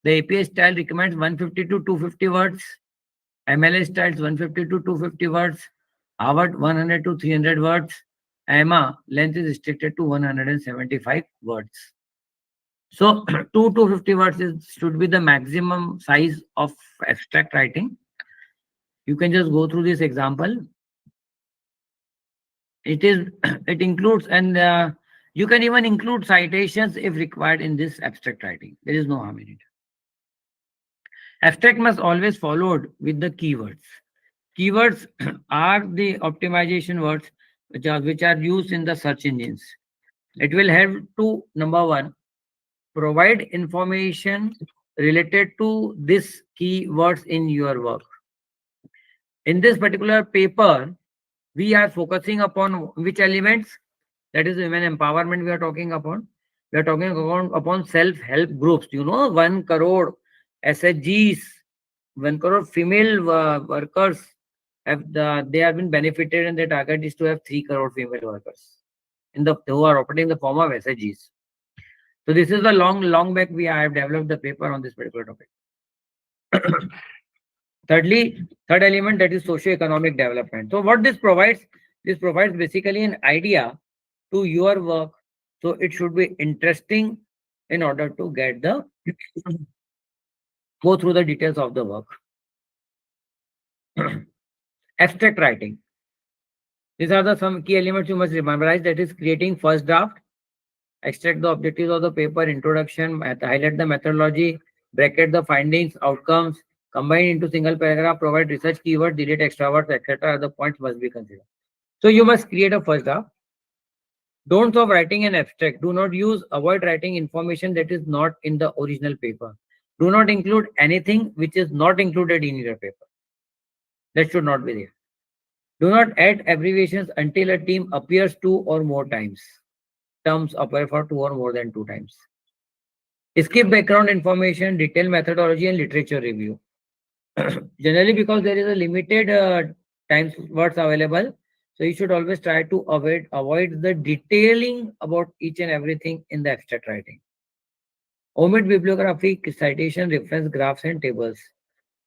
The APA style recommends 150 to 250 words. MLA styles 150 to 250 words. Harvard 100 to 300 words. AMA length is restricted to 175 words. So 2 to 50 words should be the maximum size of abstract writing. You can just go through this example. It includes and you can even include citations if required in this abstract writing. There is no harm in it. Abstract must always followed with the keywords. Keywords are the optimization words which are used in the search engines. It will help to number one, provide information related to this keywords in your work. In this particular paper, we are focusing upon which elements? That is women empowerment we are talking upon. We are talking upon self-help groups. 1 crore SHGs, 1 crore female workers they have been benefited, and the target is to have 3 crore female workers who are operating in the form of SHGs. So this is the long back we have developed the paper on this particular topic. Third element, that is socio-economic development. So what this provides basically an idea to your work. So it should be interesting in order to get the go through the details of the work. Abstract writing. These are the some key elements you must memorize. That is creating first draft, extract the objectives of the paper, introduction, highlight the methodology, bracket the findings, outcomes, combine into single paragraph, provide research keywords, delete extra words, etc. Other points must be considered. So you must create a first draft. Don'ts of writing an abstract. Do not avoid writing information that is not in the original paper. Do not include anything which is not included in your paper. That should not be there. Do not add abbreviations until a team appears 2 or more times. Terms appear for 2 or more than 2 times. Skip background information, detailed methodology, and literature review. Generally, because there is a limited times words available, so you should always try to avoid the detailing about each and everything in the abstract writing. Omit bibliography, citation, reference, graphs, and tables.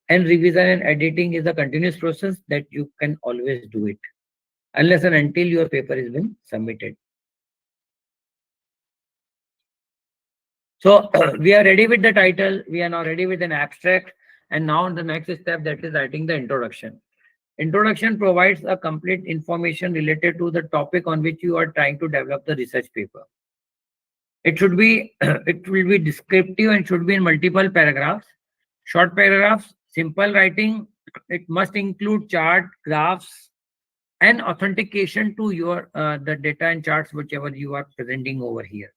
And revision and editing is a continuous process that you can always do it unless and until your paper has been submitted. So we are ready with the title. We are now ready with an abstract. And now the next step, that is writing the introduction. Introduction provides a complete information related to the topic on which you are trying to develop the research paper. It should be it will be descriptive and should be in multiple paragraphs, short paragraphs, simple writing. It must include chart, graphs, and authentication to your the data and charts whichever you are presenting over here.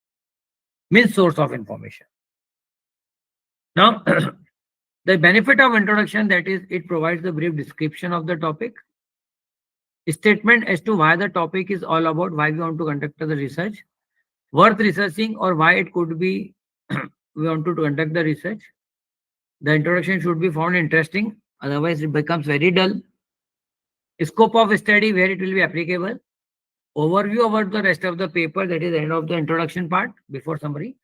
Means source of information. Now, the benefit of introduction, that is, it provides a brief description of the topic, statement as to why the topic is all about, why we want to conduct the research, worth researching, or why it could be we want to conduct the research. The introduction should be found interesting, otherwise it becomes very dull. Scope of study, where it will be applicable. Overview about the rest of the paper, that is the end of the introduction part before summary.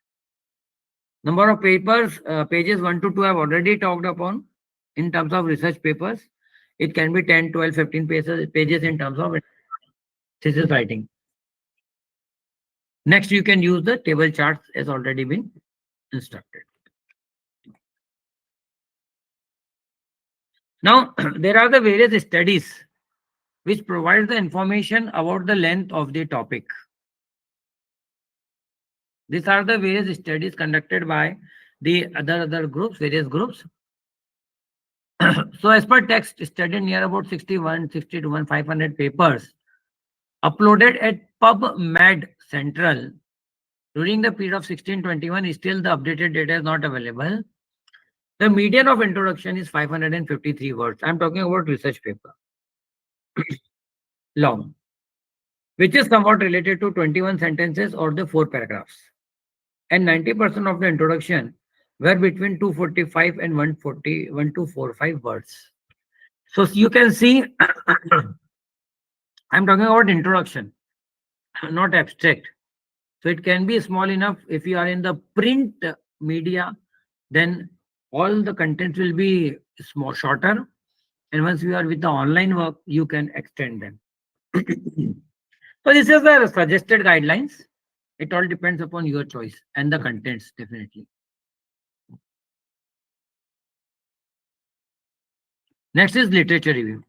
Number of papers, pages 1 to 2 I have already talked upon in terms of research papers. It can be 10, 12, 15 pages in terms of thesis writing. Next, you can use the table charts as already been instructed. Now, there are the various studies which provide the information about the length of the topic. These are the various studies conducted by the other groups, various groups. So as per text, studied near about 61, 62, 500 papers uploaded at PubMed Central during the period of 1621. Still the updated data is not available. The median of introduction is 553 words. I'm talking about research paper. Long, which is somewhat related to 21 sentences or the 4 paragraphs. And 90% of the introduction were between 245 and 140, 1245 words. So you can see, I'm talking about introduction, not abstract. So it can be small enough. If you are in the print media, then all the content will be small, shorter. And once you are with the online work, you can extend them. So this is the suggested guidelines. It all depends upon your choice and the contents, definitely. Next is literature review.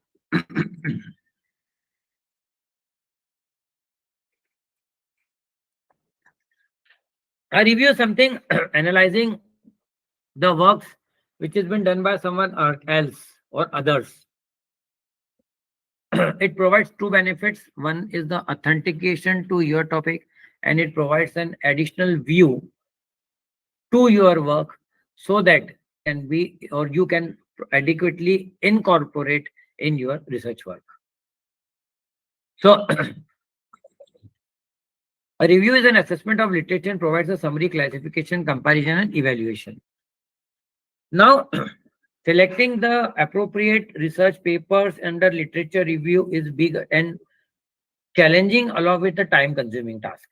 A review is something analyzing the works which has been done by someone else or others. It provides two benefits. One is the authentication to your topic, and it provides an additional view to your work so that can be or you can adequately incorporate in your research work. So a review is an assessment of literature and provides a summary, classification, comparison, and evaluation. Now, selecting the appropriate research papers under literature review is big and challenging along with the time consuming task.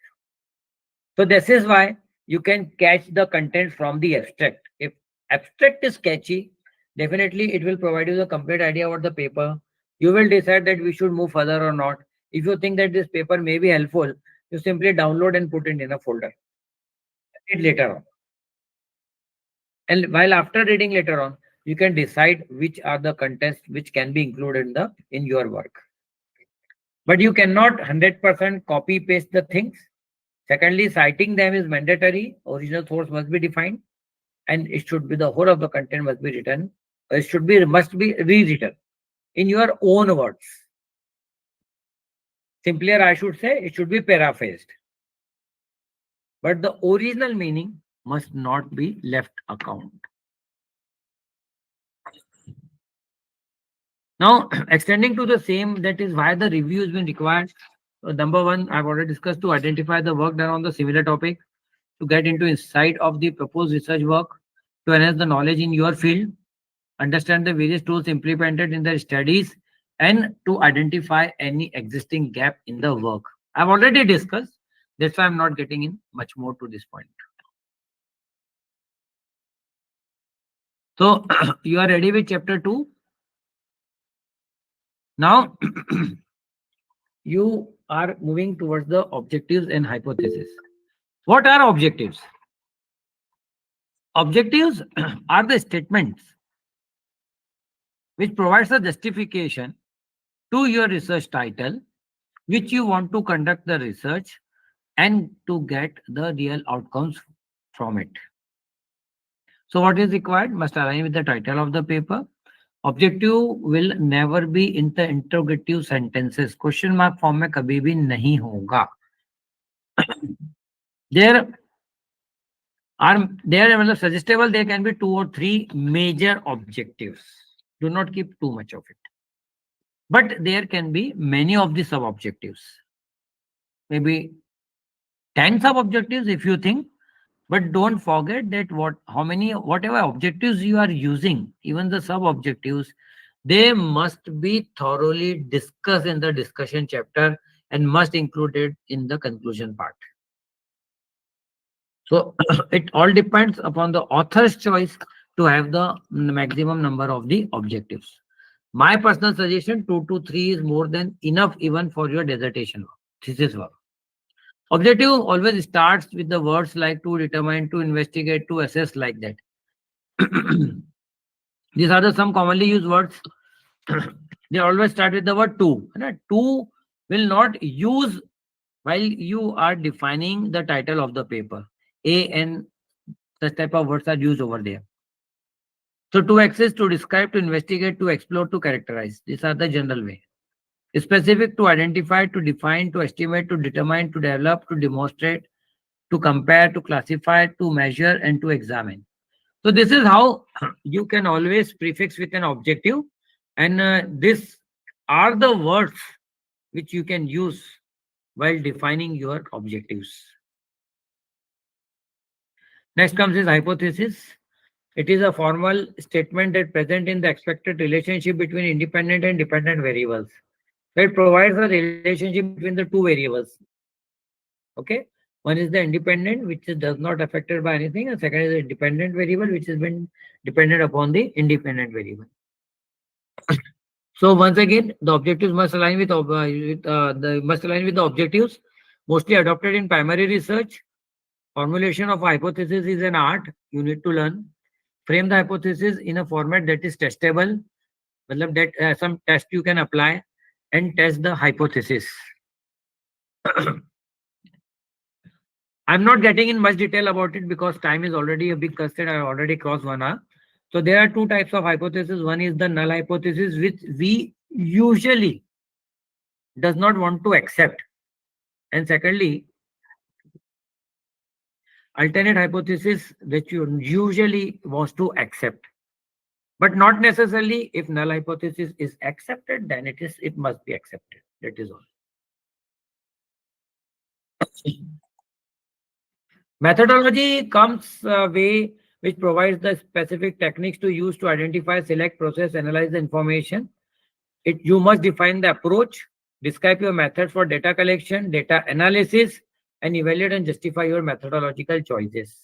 So this is why you can catch the content from the abstract. If abstract is catchy, definitely it will provide you the complete idea about the paper. You will decide that we should move further or not. If you think that this paper may be helpful, you simply download and put it in a folder. Read later on. And while after reading later on, you can decide which are the contents which can be included in your work. But you cannot 100% copy paste the things. Secondly, citing them is mandatory. Original source must be defined, and it should be the whole of the content must be written. It must be rewritten in your own words. Simpler, I should say, it should be paraphrased. But the original meaning must not be left account. Now, extending to the same, that is why the review has been required. So number one, I've already discussed to identify the work done on the similar topic, to get into insight of the proposed research work, to enhance the knowledge in your field, understand the various tools implemented in the studies, and to identify any existing gap in the work. I've already discussed. That's why I'm not getting in much more to this point. So you are ready with chapter 2. Now you are moving towards the objectives and hypothesis. What are objectives? Objectives are the statements which provides a justification to your research title, which you want to conduct the research and to get the real outcomes from it. So what is required must align with the title of the paper. Objective will never be in the interrogative sentences. Question mark form में कभी भी नहीं होगा. There मतलब suggestible there can be 2 or 3 major objectives. Do not keep too much of it. But there can be many of the sub objectives. Maybe 10 sub objectives if you think. But don't forget that whatever objectives you are using, even the sub objectives, they must be thoroughly discussed in the discussion chapter and must included in the conclusion part. So it all depends upon the author's choice to have the maximum number of the objectives. My personal suggestion 2 to 3 is more than enough even for your dissertation work, thesis work. Objective always starts with the words like to determine, to investigate, to assess, like that. These are the some commonly used words. They always start with the word to. Right? To will not use while you are defining the title of the paper. A and such type of words are used over there. So to access, to describe, to investigate, to explore, to characterize. These are the general way. Specific to identify, to define, to estimate, to determine, to develop, to demonstrate, to compare, to classify, to measure, and to examine. So this is how you can always prefix with an objective, and these are the words which you can use while defining your objectives. Next comes is hypothesis. It is a formal statement that present in the expected relationship between independent and dependent variables. So it provides a relationship between the 2 variables. Okay, one is the independent, which does not affected by anything, and second is the dependent variable, which has been dependent upon the independent variable. So once again, the objectives must align with, the objectives mostly adopted in primary research. Formulation of a hypothesis is an art you need to learn. Frame the hypothesis in a format that is testable, मतलब that some test you can apply and test the hypothesis. I'm not getting in much detail about it because time is already a big constraint. I already crossed 1 hour. So there are 2 types of hypothesis. One is the null hypothesis, which we usually does not want to accept. And secondly, alternate hypothesis, which you usually wants to accept. But not necessarily if null hypothesis is accepted, then it must be accepted. That is all. Methodology comes way which provides the specific techniques to use to identify, select, process, analyze the information. You must define the approach, describe your method for data collection, data analysis, and evaluate and justify your methodological choices.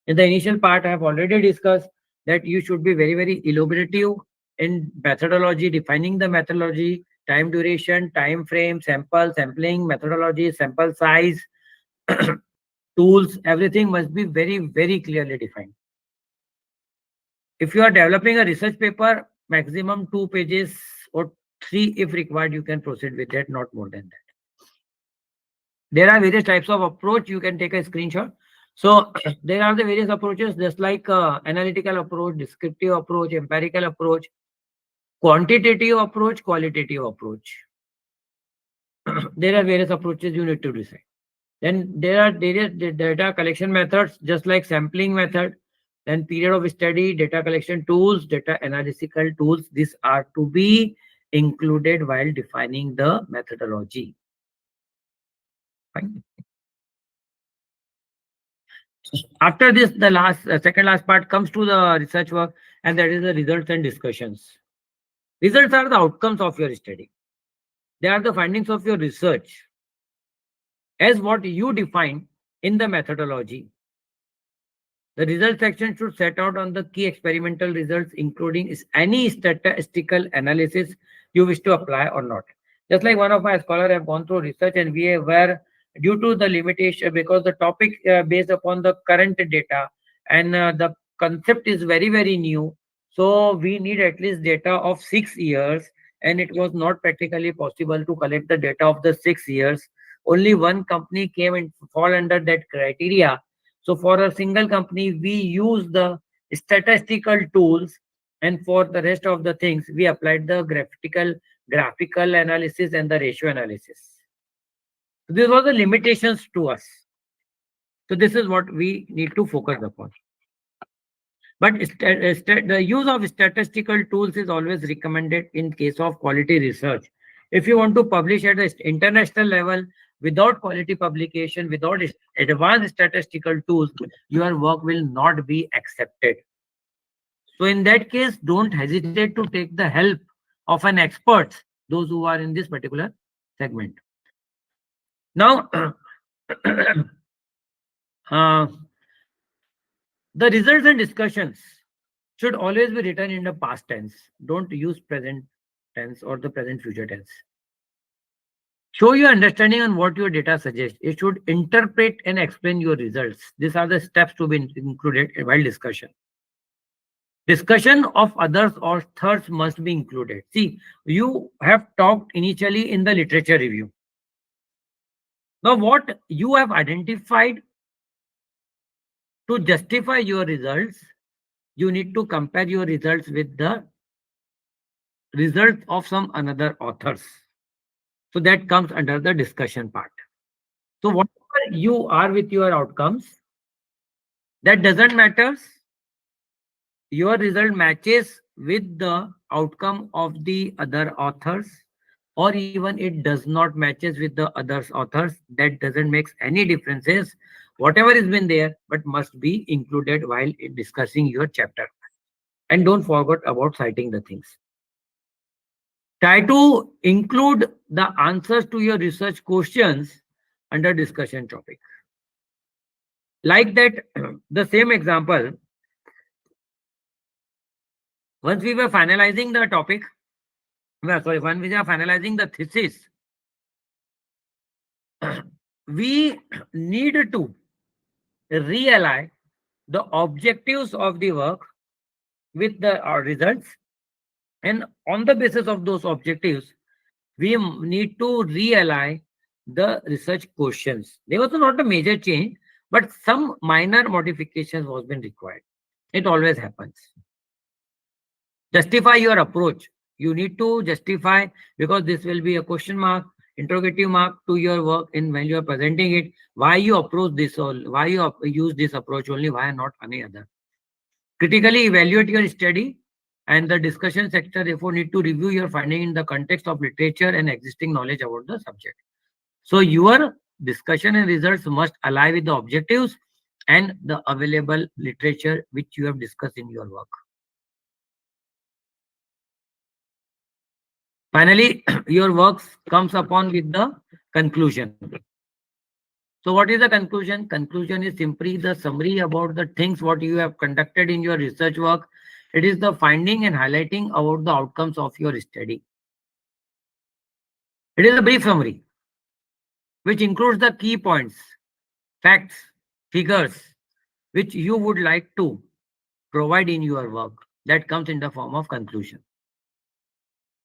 In the initial part, I have already discussed that you should be very, very elaborative in methodology, defining the methodology, time duration, time frame, sample, sampling, methodology, sample size, tools, everything must be very, very clearly defined. If you are developing a research paper, maximum 2 pages or 3 if required, you can proceed with that, not more than that. There are various types of approach. You can take a screenshot. So there are the various approaches, just like analytical approach, descriptive approach, empirical approach, quantitative approach, qualitative approach. There are various approaches you need to decide. Then there are various data collection methods, just like sampling method, then period of study, data collection tools, data analytical tools. These are to be included while defining the methodology. Fine. After this, the second last part comes to the research work, and that is the results and discussions. Results are the outcomes of your study. They are the findings of your research as what you define in the methodology. The result section should set out on the key experimental results, including any statistical analysis you wish to apply or not. Just like one of my scholars have gone through research, and we were, due to the limitation, because the topic based upon the current data, and the concept is very very new, so we need at least data of 6 years, and it was not practically possible to collect the data of the 6 years. Only one company came and fall under that criteria. So for a single company, we use the statistical tools, and for the rest of the things, we applied the graphical analysis and the ratio analysis. So these were the limitations to us. So this is what we need to focus upon. But the use of statistical tools is always recommended in case of quality research. If you want to publish at the international level without quality publication, without advanced statistical tools, your work will not be accepted. So in that case, don't hesitate to take the help of an expert, those who are in this particular segment. Now, uh, the results and discussions should always be written in the past tense. Don't use present tense or the present future tense. Show your understanding on what your data suggests. It should interpret and explain your results. These are the steps to be included while discussion. Discussion of others or thirds must be included. See, you have talked initially in the literature review. Now, what you have identified to justify your results, you need to compare your results with the results of some another authors. So that comes under the discussion part. So whatever you are with your outcomes, that doesn't matter. Your result matches with the outcome of the other authors, or even it does not matches with the others authors. That doesn't make any differences. Whatever has been there, but must be included while discussing your chapter. And don't forget about citing the things. Try to include the answers to your research questions under discussion topic. Like that, the same example, once we were finalizing the topic, when we are finalizing the thesis, we need to realign the objectives of the work with the results, and on the basis of those objectives, we need to realign the research questions. There was not a major change, but some minor modifications was been required. It always happens. Justify your approach. You need to justify, because this will be a question mark, interrogative mark to your work in when you are presenting it. Why you approach this, or why you use this approach only, why not any other? Critically evaluate your study, and the discussion sector therefore need to review your finding in the context of literature and existing knowledge about the subject. So your discussion and results must align with the objectives and the available literature which you have discussed in your work. Finally, your works comes upon with the conclusion. So what is the conclusion? Conclusion is simply the summary about the things what you have conducted in your research work. It is the finding and highlighting about the outcomes of your study. It is a brief summary which includes the key points, facts, figures which you would like to provide in your work. That comes in the form of conclusion.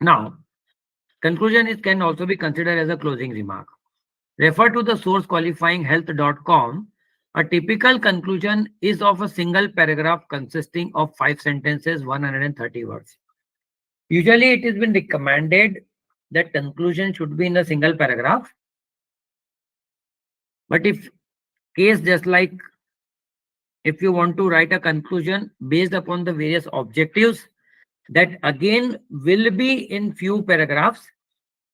Now, conclusion can also be considered as a closing remark. Refer to the source qualifyinghealth.com. A typical conclusion is of a single paragraph consisting of 5 sentences, 130 words. Usually it has been recommended that conclusion should be in a single paragraph. But if case just like if you want to write a conclusion based upon the various objectives, that again will be in few paragraphs,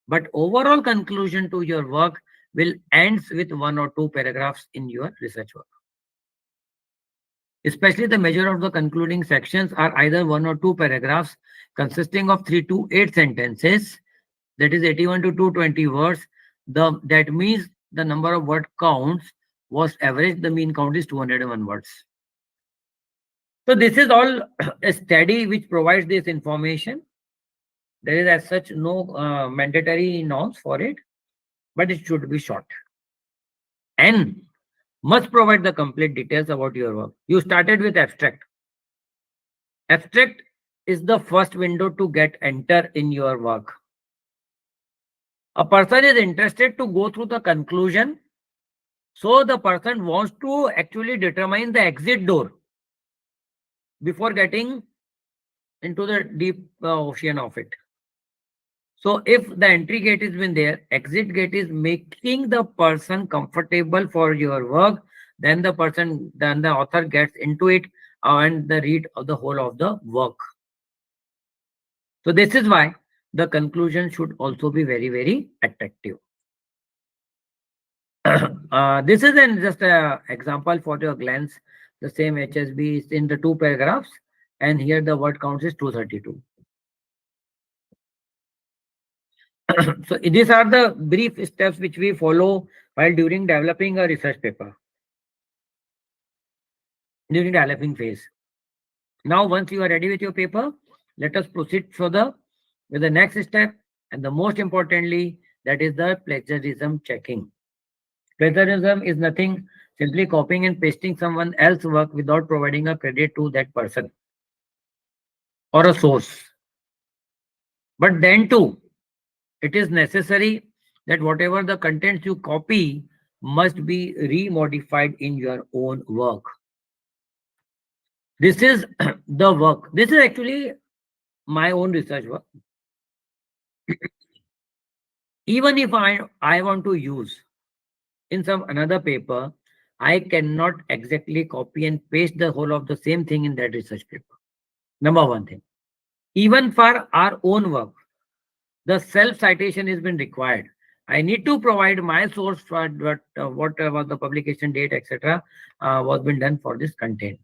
but overall conclusion to your work will ends with 1 or 2 paragraphs in your research work. Especially the major of the concluding sections are either 1 or 2 paragraphs consisting of 3 to 8 sentences, that is 81 to 220 words. That means the number of word counts was average, the mean count is 201 words. So this is all a study which provides this information. There is as such no mandatory norms for it, but it should be short and must provide the complete details about your work. You started with abstract. Abstract is the first window to get enter in your work. A person is interested to go through the conclusion, so the person wants to actually determine the exit door before getting into the deep ocean of it. So if the entry gate has been there, exit gate is making the person comfortable for your work, then the author gets into it and the read of the whole of the work. So this is why the conclusion should also be very, very attractive. This is just an example for your glance. The same HSB is in the two paragraphs, and here the word count is 232. So these are the brief steps which we follow while during developing a research paper, during developing phase. Now, once you are ready with your paper, let us proceed further with the next step, and the most importantly, that is the plagiarism checking. Plagiarism is nothing, simply copying and pasting someone else's work without providing a credit to that person or a source. But then too, it is necessary that whatever the contents you copy must be remodified in your own work. This is the work. This is actually my own research work. Even if I want to use in some another paper, I cannot exactly copy and paste the whole of the same thing in that research paper. Number one thing. Even for our own work, the self citation has been required. I need to provide my source for what was the publication date, etc. Was been done for this content.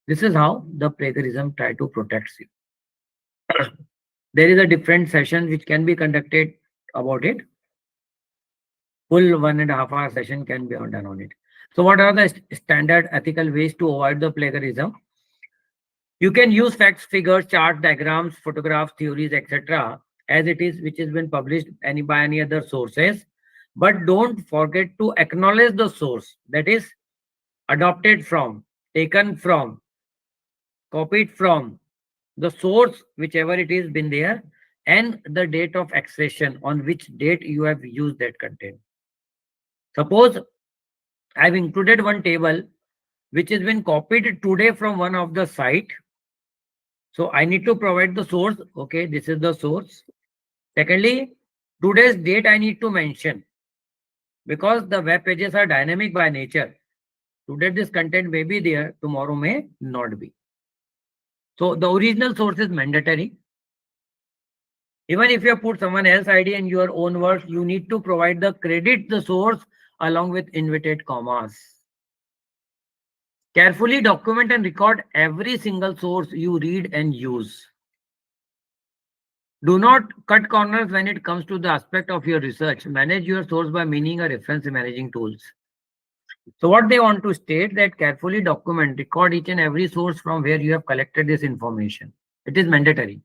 This is how the plagiarism try to protect you. There is a different session which can be conducted about it. Full 1.5 hour session can be done on it. So what are the standard ethical ways to avoid the plagiarism? You can use facts, figures, charts, diagrams, photographs, theories, etc. as it is, which has been published by any other sources. But don't forget to acknowledge the source, that is adopted from, taken from, copied from, the source, whichever it is been there, and the date of accession, on which date you have used that content. Suppose I've included one table which has been copied today from one of the site. So I need to provide the source. Okay, this is the source. Secondly, today's date I need to mention, because the web pages are dynamic by nature. Today this content may be there, tomorrow may not be. So the original source is mandatory. Even if you have put someone else's ID in your own words, you need to provide the credit, the source, along with inverted commas. Carefully document and record every single source you read and use. Do not cut corners when it comes to the aspect of your research. Manage your source by meaning a reference managing tools. So what they want to state that carefully document, record each and every source from where you have collected this information. It is mandatory.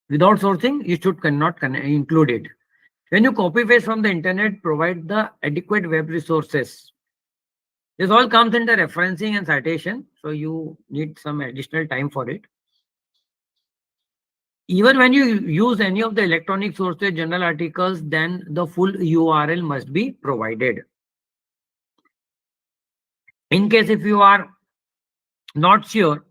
Without sourcing, you should cannot include it. When you copy paste from the internet, provide the adequate web resources. This all comes under referencing and citation, so you need some additional time for it. Even when you use any of the electronic sources, journal articles, then the full URL must be provided. In case if you are not sure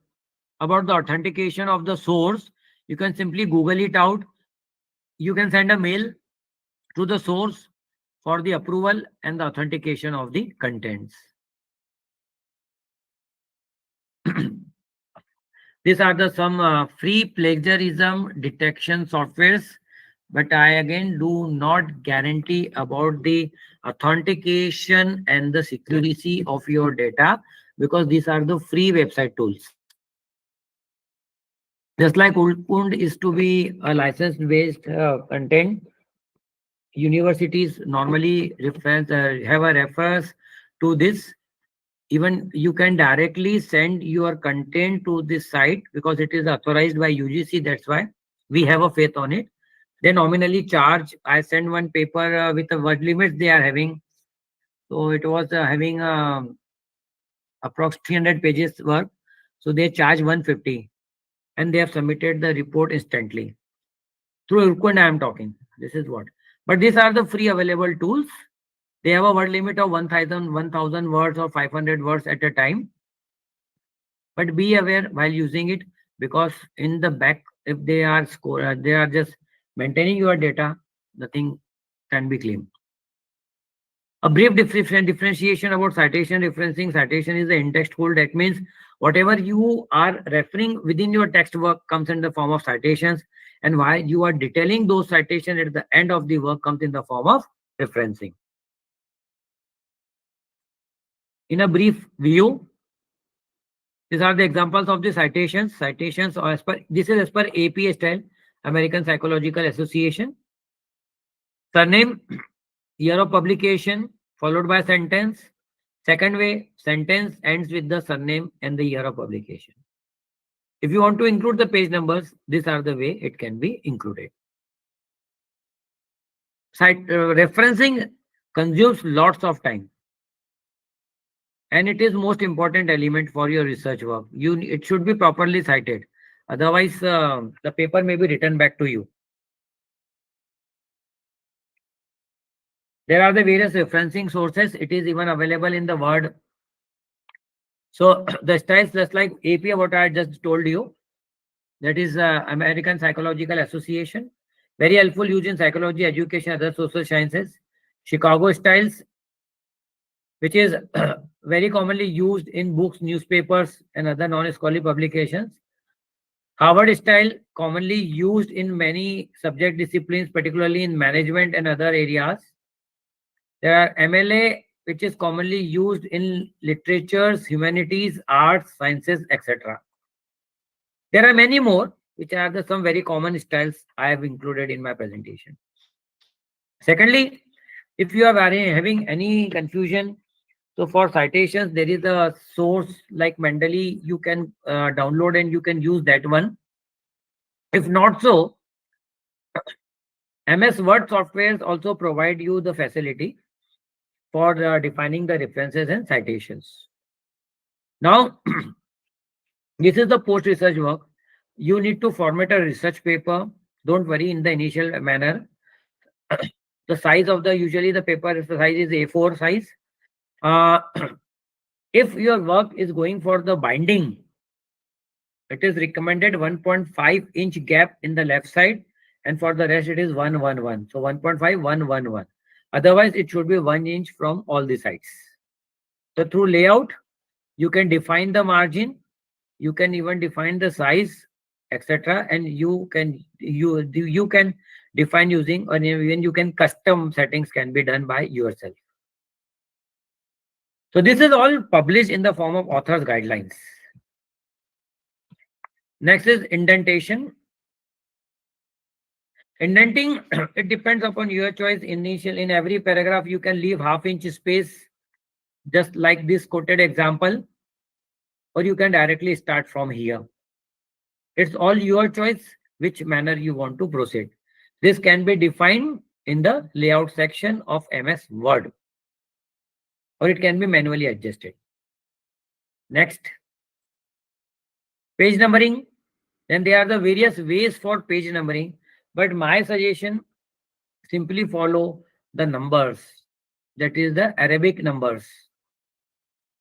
about the authentication of the source, you can simply Google it out. You can send a mail to the source for the approval and the authentication of the contents. These are the some free plagiarism detection softwares, but I again do not guarantee about the authentication and the security of your data, because these are the free website tools. Just like Ulkund is to be a license-based content, universities normally have a refers to this Even you can directly send your content to this site because it is authorized by UGC. That's why we have a faith on it. They nominally charge. I send one paper with a word limit they are having. So it was having approx 300 pages work. So they charge 150 and they have submitted the report instantly. Through Urkund I am talking. This is what. But these are the free available tools. They have a word limit of 1000 words or 500 words at a time. But be aware while using it, because in the back, if they are just maintaining your data, nothing can be claimed. A brief differentiation about citation referencing. Citation is the in-text hold. That means whatever you are referring within your text work comes in the form of citations, and while you are detailing those citations at the end of the work comes in the form of referencing. In a brief view, these are the examples of the citations. Citations are as per, this is as per APA style, American Psychological Association. Surname, year of publication, followed by sentence. Second way, sentence ends with the surname and the year of publication. If you want to include the page numbers, these are the way it can be included. Referencing consumes lots of time, and it is most important element for your research work. It should be properly cited. Otherwise, the paper may be written back to you. There are the various referencing sources. It is even available in the Word. So the styles just like APA, what I just told you, that is American Psychological Association. Very helpful used in psychology, education, other social sciences. Chicago styles, which is very commonly used in books, newspapers, and other non-scholarly publications. Harvard style, commonly used in many subject disciplines, particularly in management and other areas. There are MLA, which is commonly used in literatures, humanities, arts, sciences, etc. There are many more, which are some very common styles I have included in my presentation. Secondly, if you are having any confusion, so for citations, there is a source like Mendeley, you can download and you can use that one. If not so, MS Word softwares also provide you the facility for defining the references and citations. Now, this is the post-research work. You need to format a research paper. Don't worry in the initial manner. The size of usually the paper size is A4 size. Uh, if your work is going for the binding, it is recommended 1.5-inch gap in the left side, and for the rest it is 111. So 1.5, 111. Otherwise, it should be 1 inch from all the sides. So through layout, you can define the margin, you can even define the size, etc. And you can define using, or even you can custom settings can be done by yourself. So this is all published in the form of author's guidelines. Next is indentation. Indenting, it depends upon your choice. In every paragraph, you can leave half-inch space, just like this quoted example, or you can directly start from here. It's all your choice which manner you want to proceed. This can be defined in the layout section of MS Word, or it can be manually adjusted. Next, page numbering. Then there are the various ways for page numbering, but my suggestion, simply follow the numbers, that is the Arabic numbers.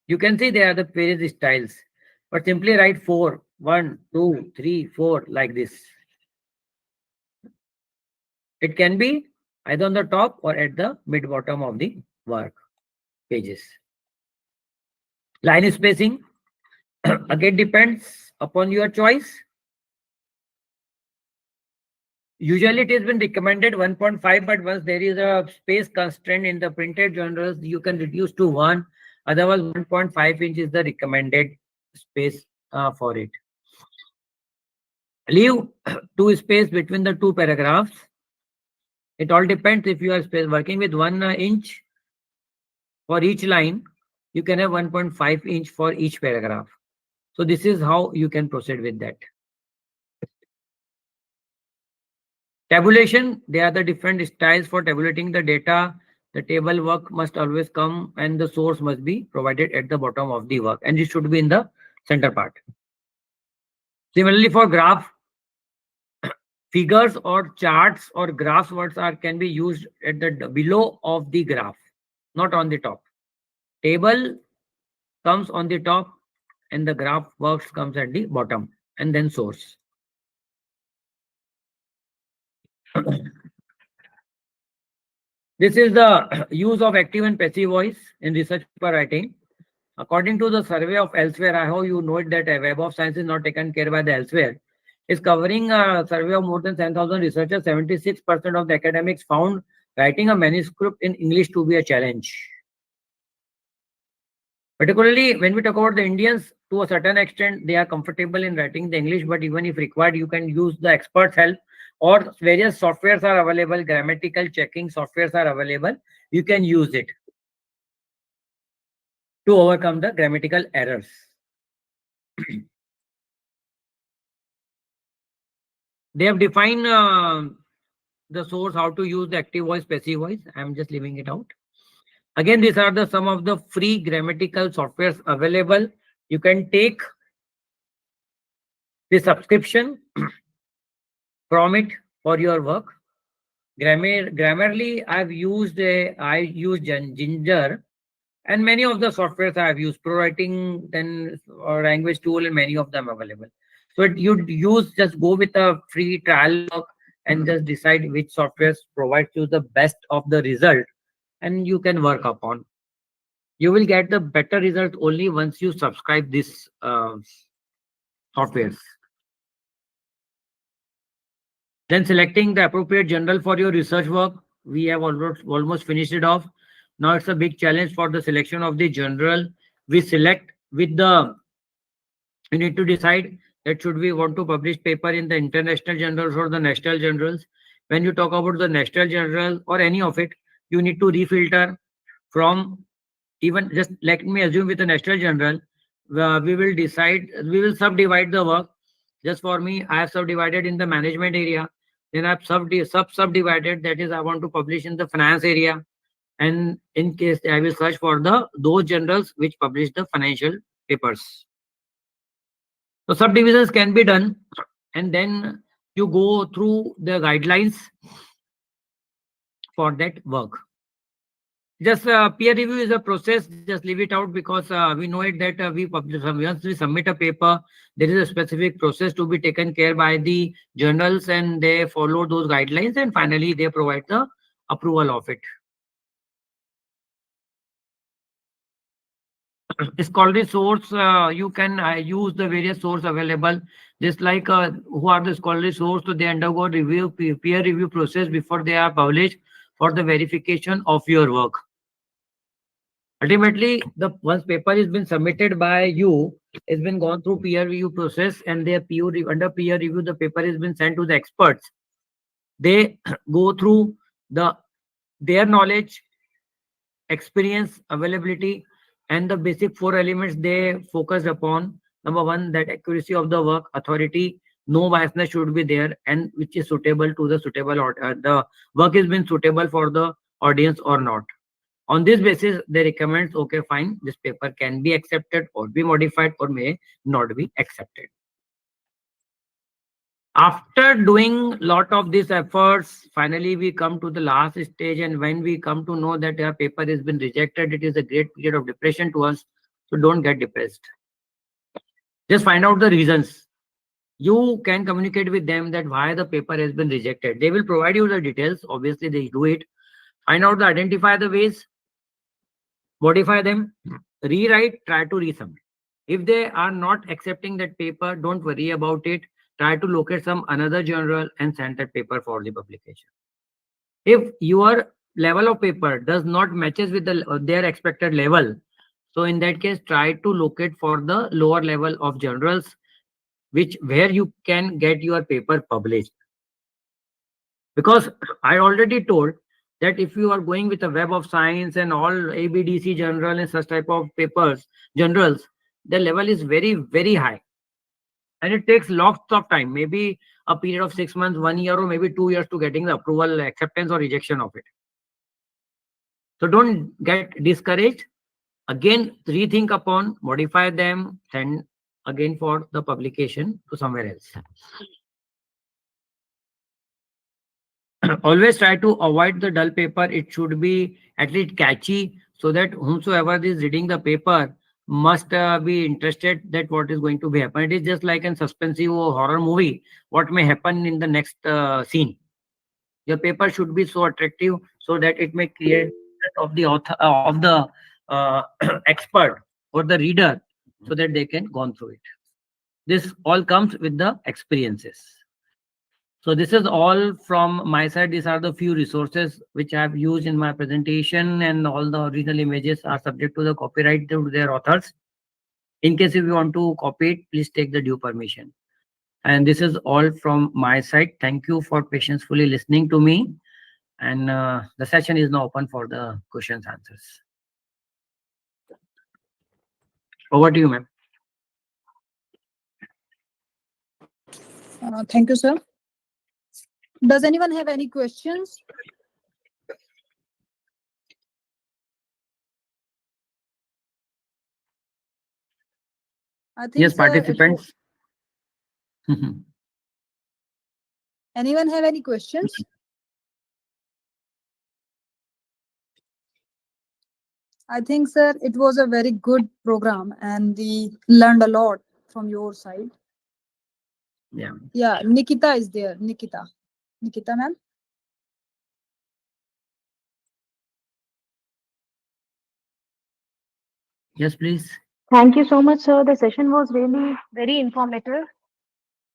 You can see there are the various styles, but simply write 4, 1, 2, 3, 4 like this. It can be either on the top or at the mid bottom of the work pages. Line spacing, again depends upon your choice. Usually it has been recommended 1.5, but once there is a space constraint in the printed journals, you can reduce to 1. Otherwise, 1.5 inch is the recommended space for it. Leave 2 space between the 2 paragraphs. It all depends if you are working with 1 inch for each line. You can have 1.5 inch for each paragraph. So this is how you can proceed with that. Tabulation, they are the different styles for tabulating the data. The table work must always come and the source must be provided at the bottom of the work and it should be in the center part. Similarly, for graph, figures or charts or graphs words are can be used at the below of the graph, not on the top. Table comes on the top and the graph works comes at the bottom and then source. This is the use of active and passive voice in research paper writing. According to the survey of elsewhere, I hope you know it that a Web of Science is not taken care by the elsewhere. Is covering a survey of more than 10,000 researchers. 76% of the academics found writing a manuscript in English to be a challenge. Particularly when we talk about the Indians, to a certain extent, they are comfortable in writing the English, but even if required, you can use the expert's help or various softwares are available, grammatical checking softwares are available. You can use it to overcome the grammatical errors. They have defined the source, how to use the active voice, passive voice. I'm just leaving it out. Again, these are the some of the free grammatical softwares available. You can take the subscription from it for your work. Grammarly, I use Ginger, and many of the softwares I have used, ProWriting, then or language tool, and many of them available. So you use just go with a free trial work and just decide which softwares provides you the best of the result, and you can work upon. You will get the better result only once you subscribe this softwares. Then selecting the appropriate journal for your research work. We have almost finished it off. Now it's a big challenge for the selection of the journal. We select with the, you need to decide that should we want to publish paper in the international journals or the national journals. When you talk about the national journal or any of it, you need to refilter from, even just let me assume with the national journal, we will subdivide the work. Just for me, I have subdivided in the management area. Then I've subdivided, that is I want to publish in the finance area. And in case I will search for the those journals which publish the financial papers. So subdivisions can be done, and then you go through the guidelines for that work. Just peer review is a process. Just leave it out because we know it that we publish once we submit a paper, there is a specific process to be taken care by the journals, and they follow those guidelines, and finally they provide the approval of it. Scholarly source, you can use the various source available. Just like who are the scholarly source, so they undergo review peer review process before they are published for the verification of your work. Ultimately, the once paper has been submitted by you, it's been gone through peer review process, and their under peer review, the paper has been sent to the experts. They go through the their knowledge, experience, availability, and the basic four elements they focus upon. Number one, that accuracy of the work, authority, no biasness should be there, and which is suitable to the the work has been suitable for the audience or not. On this basis, they recommend, okay, fine, this paper can be accepted or be modified or may not be accepted. After doing lot of these efforts, finally we come to the last stage, and when we come to know that your paper has been rejected, it is a great period of depression to us. So don't get depressed. Just find out the reasons. You can communicate with them that why the paper has been rejected. They will provide you the details. Obviously, they do it. Find out identify the ways, modify them, rewrite, try to resubmit. If they are not accepting that paper, don't worry about it. Try to locate some another journal and send that paper for the publication. If your level of paper does not matches with their expected level, so in that case, try to locate for the lower level of journals, which where you can get your paper published. Because I already told that if you are going with a Web of Science and all ABDC journal and such type of papers, journals, the level is very, very high. And it takes lots of time, maybe a period of 6 months, 1 year, or maybe 2 years to getting the approval, acceptance, or rejection of it. So don't get discouraged. Again, rethink upon, modify them, and again for the publication to somewhere else. Always try to avoid the dull paper. It should be at least catchy so that whomsoever is reading the paper must be interested that what is going to be happen. It is just like a suspensive or horror movie. What may happen in the next scene? Your paper should be so attractive so that it may create of the author of the uh, expert or the reader so that they can go on through it. This all comes with the experiences. So this is all from my side. These are the few resources which I have used in my presentation, and all the original images are subject to the copyright to their authors. In case if you want to copy it, please take the due permission. And this is all from my side. Thank you for patientfully listening to me. And the session is now open for the questions answers. Over to you, ma'am. Thank you, sir. Does anyone have any questions? I think, Yes, sir, participants. anyone have any questions? I think, sir, it was a very good program and we learned a lot from your side. Yeah. Yeah, Nikita is there. Nikita. Nikita, ma'am. Yes, please. Thank you so much, sir. The session was really very informative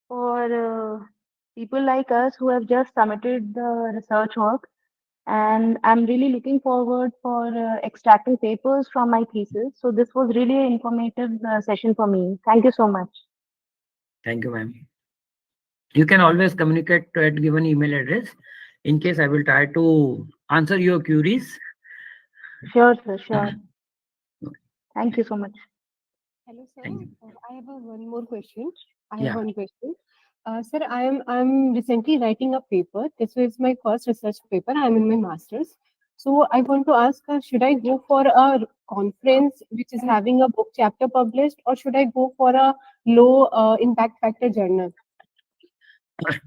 for people like us who have just submitted the research work. And I'm really looking forward for extracting papers from my thesis. So this was really an informative session for me. Thank you so much. Thank you, ma'am. You can always communicate at given email address. In case I will try to answer your queries. Sure, sir. Sure. Thank you so much. Hello, sir. Thank you. I have one more question. I have Yeah. one question. Sir, I'm recently writing a paper. This is my first research paper. I'm in my master's. So I want to ask, should I go for a conference which is having a book chapter published, or should I go for a low impact factor journal?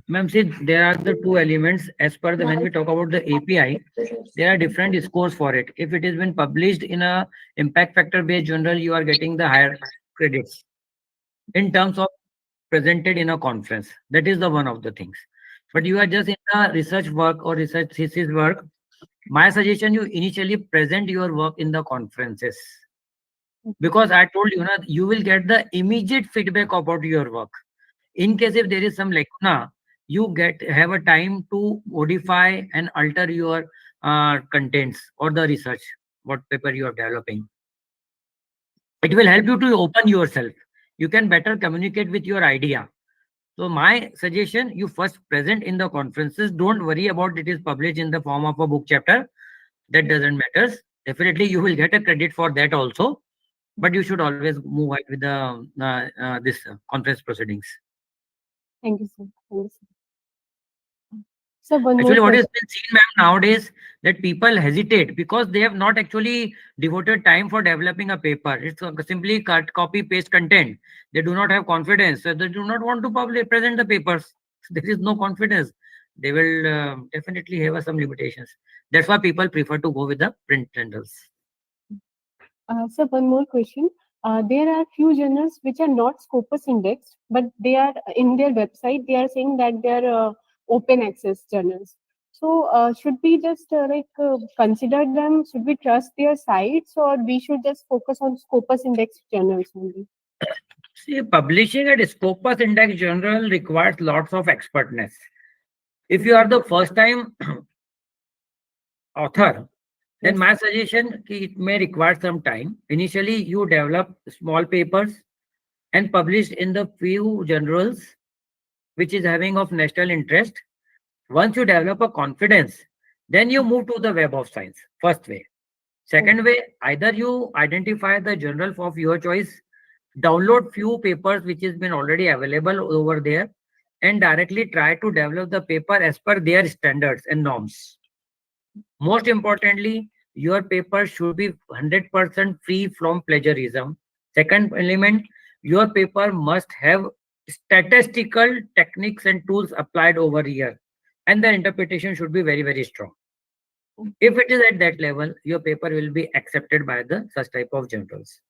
Ma'am, see, there are the two elements as per the when we talk about the API, there are different scores for it. If it has been published in a impact factor based journal, you are getting the higher credits in terms of presented in a conference. That is the one of the things. But you are just in a research work or research thesis work. My suggestion, you initially present your work in the conferences, because I told you, you will get the immediate feedback about your work. In case if there is some lacuna, you get have a time to modify and alter your contents or the research what paper you are developing. It will help you to open yourself. You can better communicate with your idea. So my suggestion, you first present in the conferences. Don't worry about it is published in the form of a book chapter. That doesn't matter. Definitely you will get a credit for that also. But you should always move ahead with the this conference proceedings. Thank you, sir. Thank you, sir. Sir, one more Actually, what has question. been seen, ma'am, nowadays that people hesitate because they have not actually devoted time for developing a paper. It's simply cut, copy, paste content. They do not have confidence. So they do not want to publish, present the papers. There is no confidence. They will definitely have some limitations. That's why people prefer to go with the print journals. Sir, one more question. There are few journals which are not Scopus indexed, but they are in their website. They are saying that they are open access journals. So, should we just consider them? Should we trust their sites, or we should just focus on Scopus indexed journals only? See, publishing a Scopus Index journal requires lots of expertness. If you are the first time author, then Yes. my suggestion it may require some time. Initially, you develop small papers and published in the few journals which is having of national interest. Once you develop a confidence, Then you move to the Web of Science, first way. Second way, either you identify the journal of your choice, download few papers which has been already available over there, and directly try to develop the paper as per their standards and norms. Most importantly, your paper should be 100% free from plagiarism. Second element, your paper must have statistical techniques and tools applied over here, and the interpretation should be very, very strong. If it is at that level, your paper will be accepted by the such type of journals.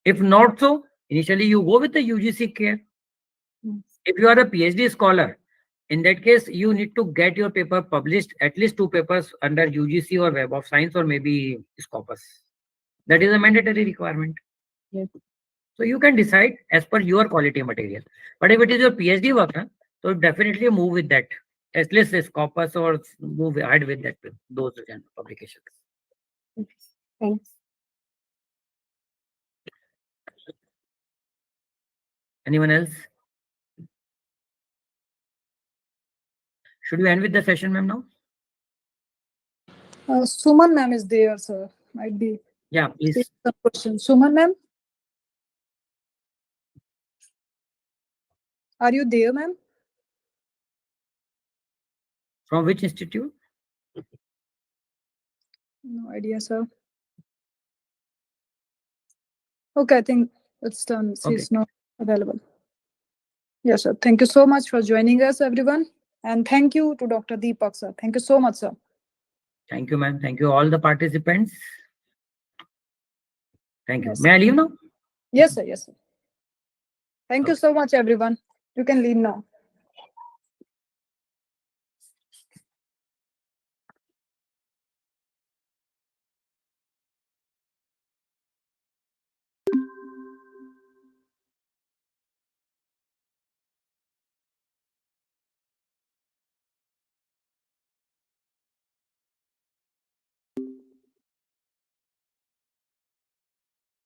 If not so, initially you go with the UGC care. If you are a PhD scholar, in that case, you need to get your paper published, at least 2 papers under UGC or Web of Science or maybe Scopus. That is a mandatory requirement. Yes. So you can decide as per your quality material. But if it is your PhD work, so definitely move with that. At least Scopus or move ahead with that those kind of publications. Thanks. Anyone else? Should we end with the session, ma'am, now? Suman ma'am is there, sir. Might be Yeah, please. some questions. Suman ma'am, are you there, ma'am? From which institute? No idea, sir. Okay, I think it's done. She's not available. Yes, sir. Thank you so much for joining us, everyone. And thank you to Dr. Deepak, sir. Thank you so much, sir. Thank you, ma'am. Thank you, all the participants. Thank you. Yes. May I leave now? Yes, sir. Yes, sir. Thank you Okay. so much, everyone. You can leave now.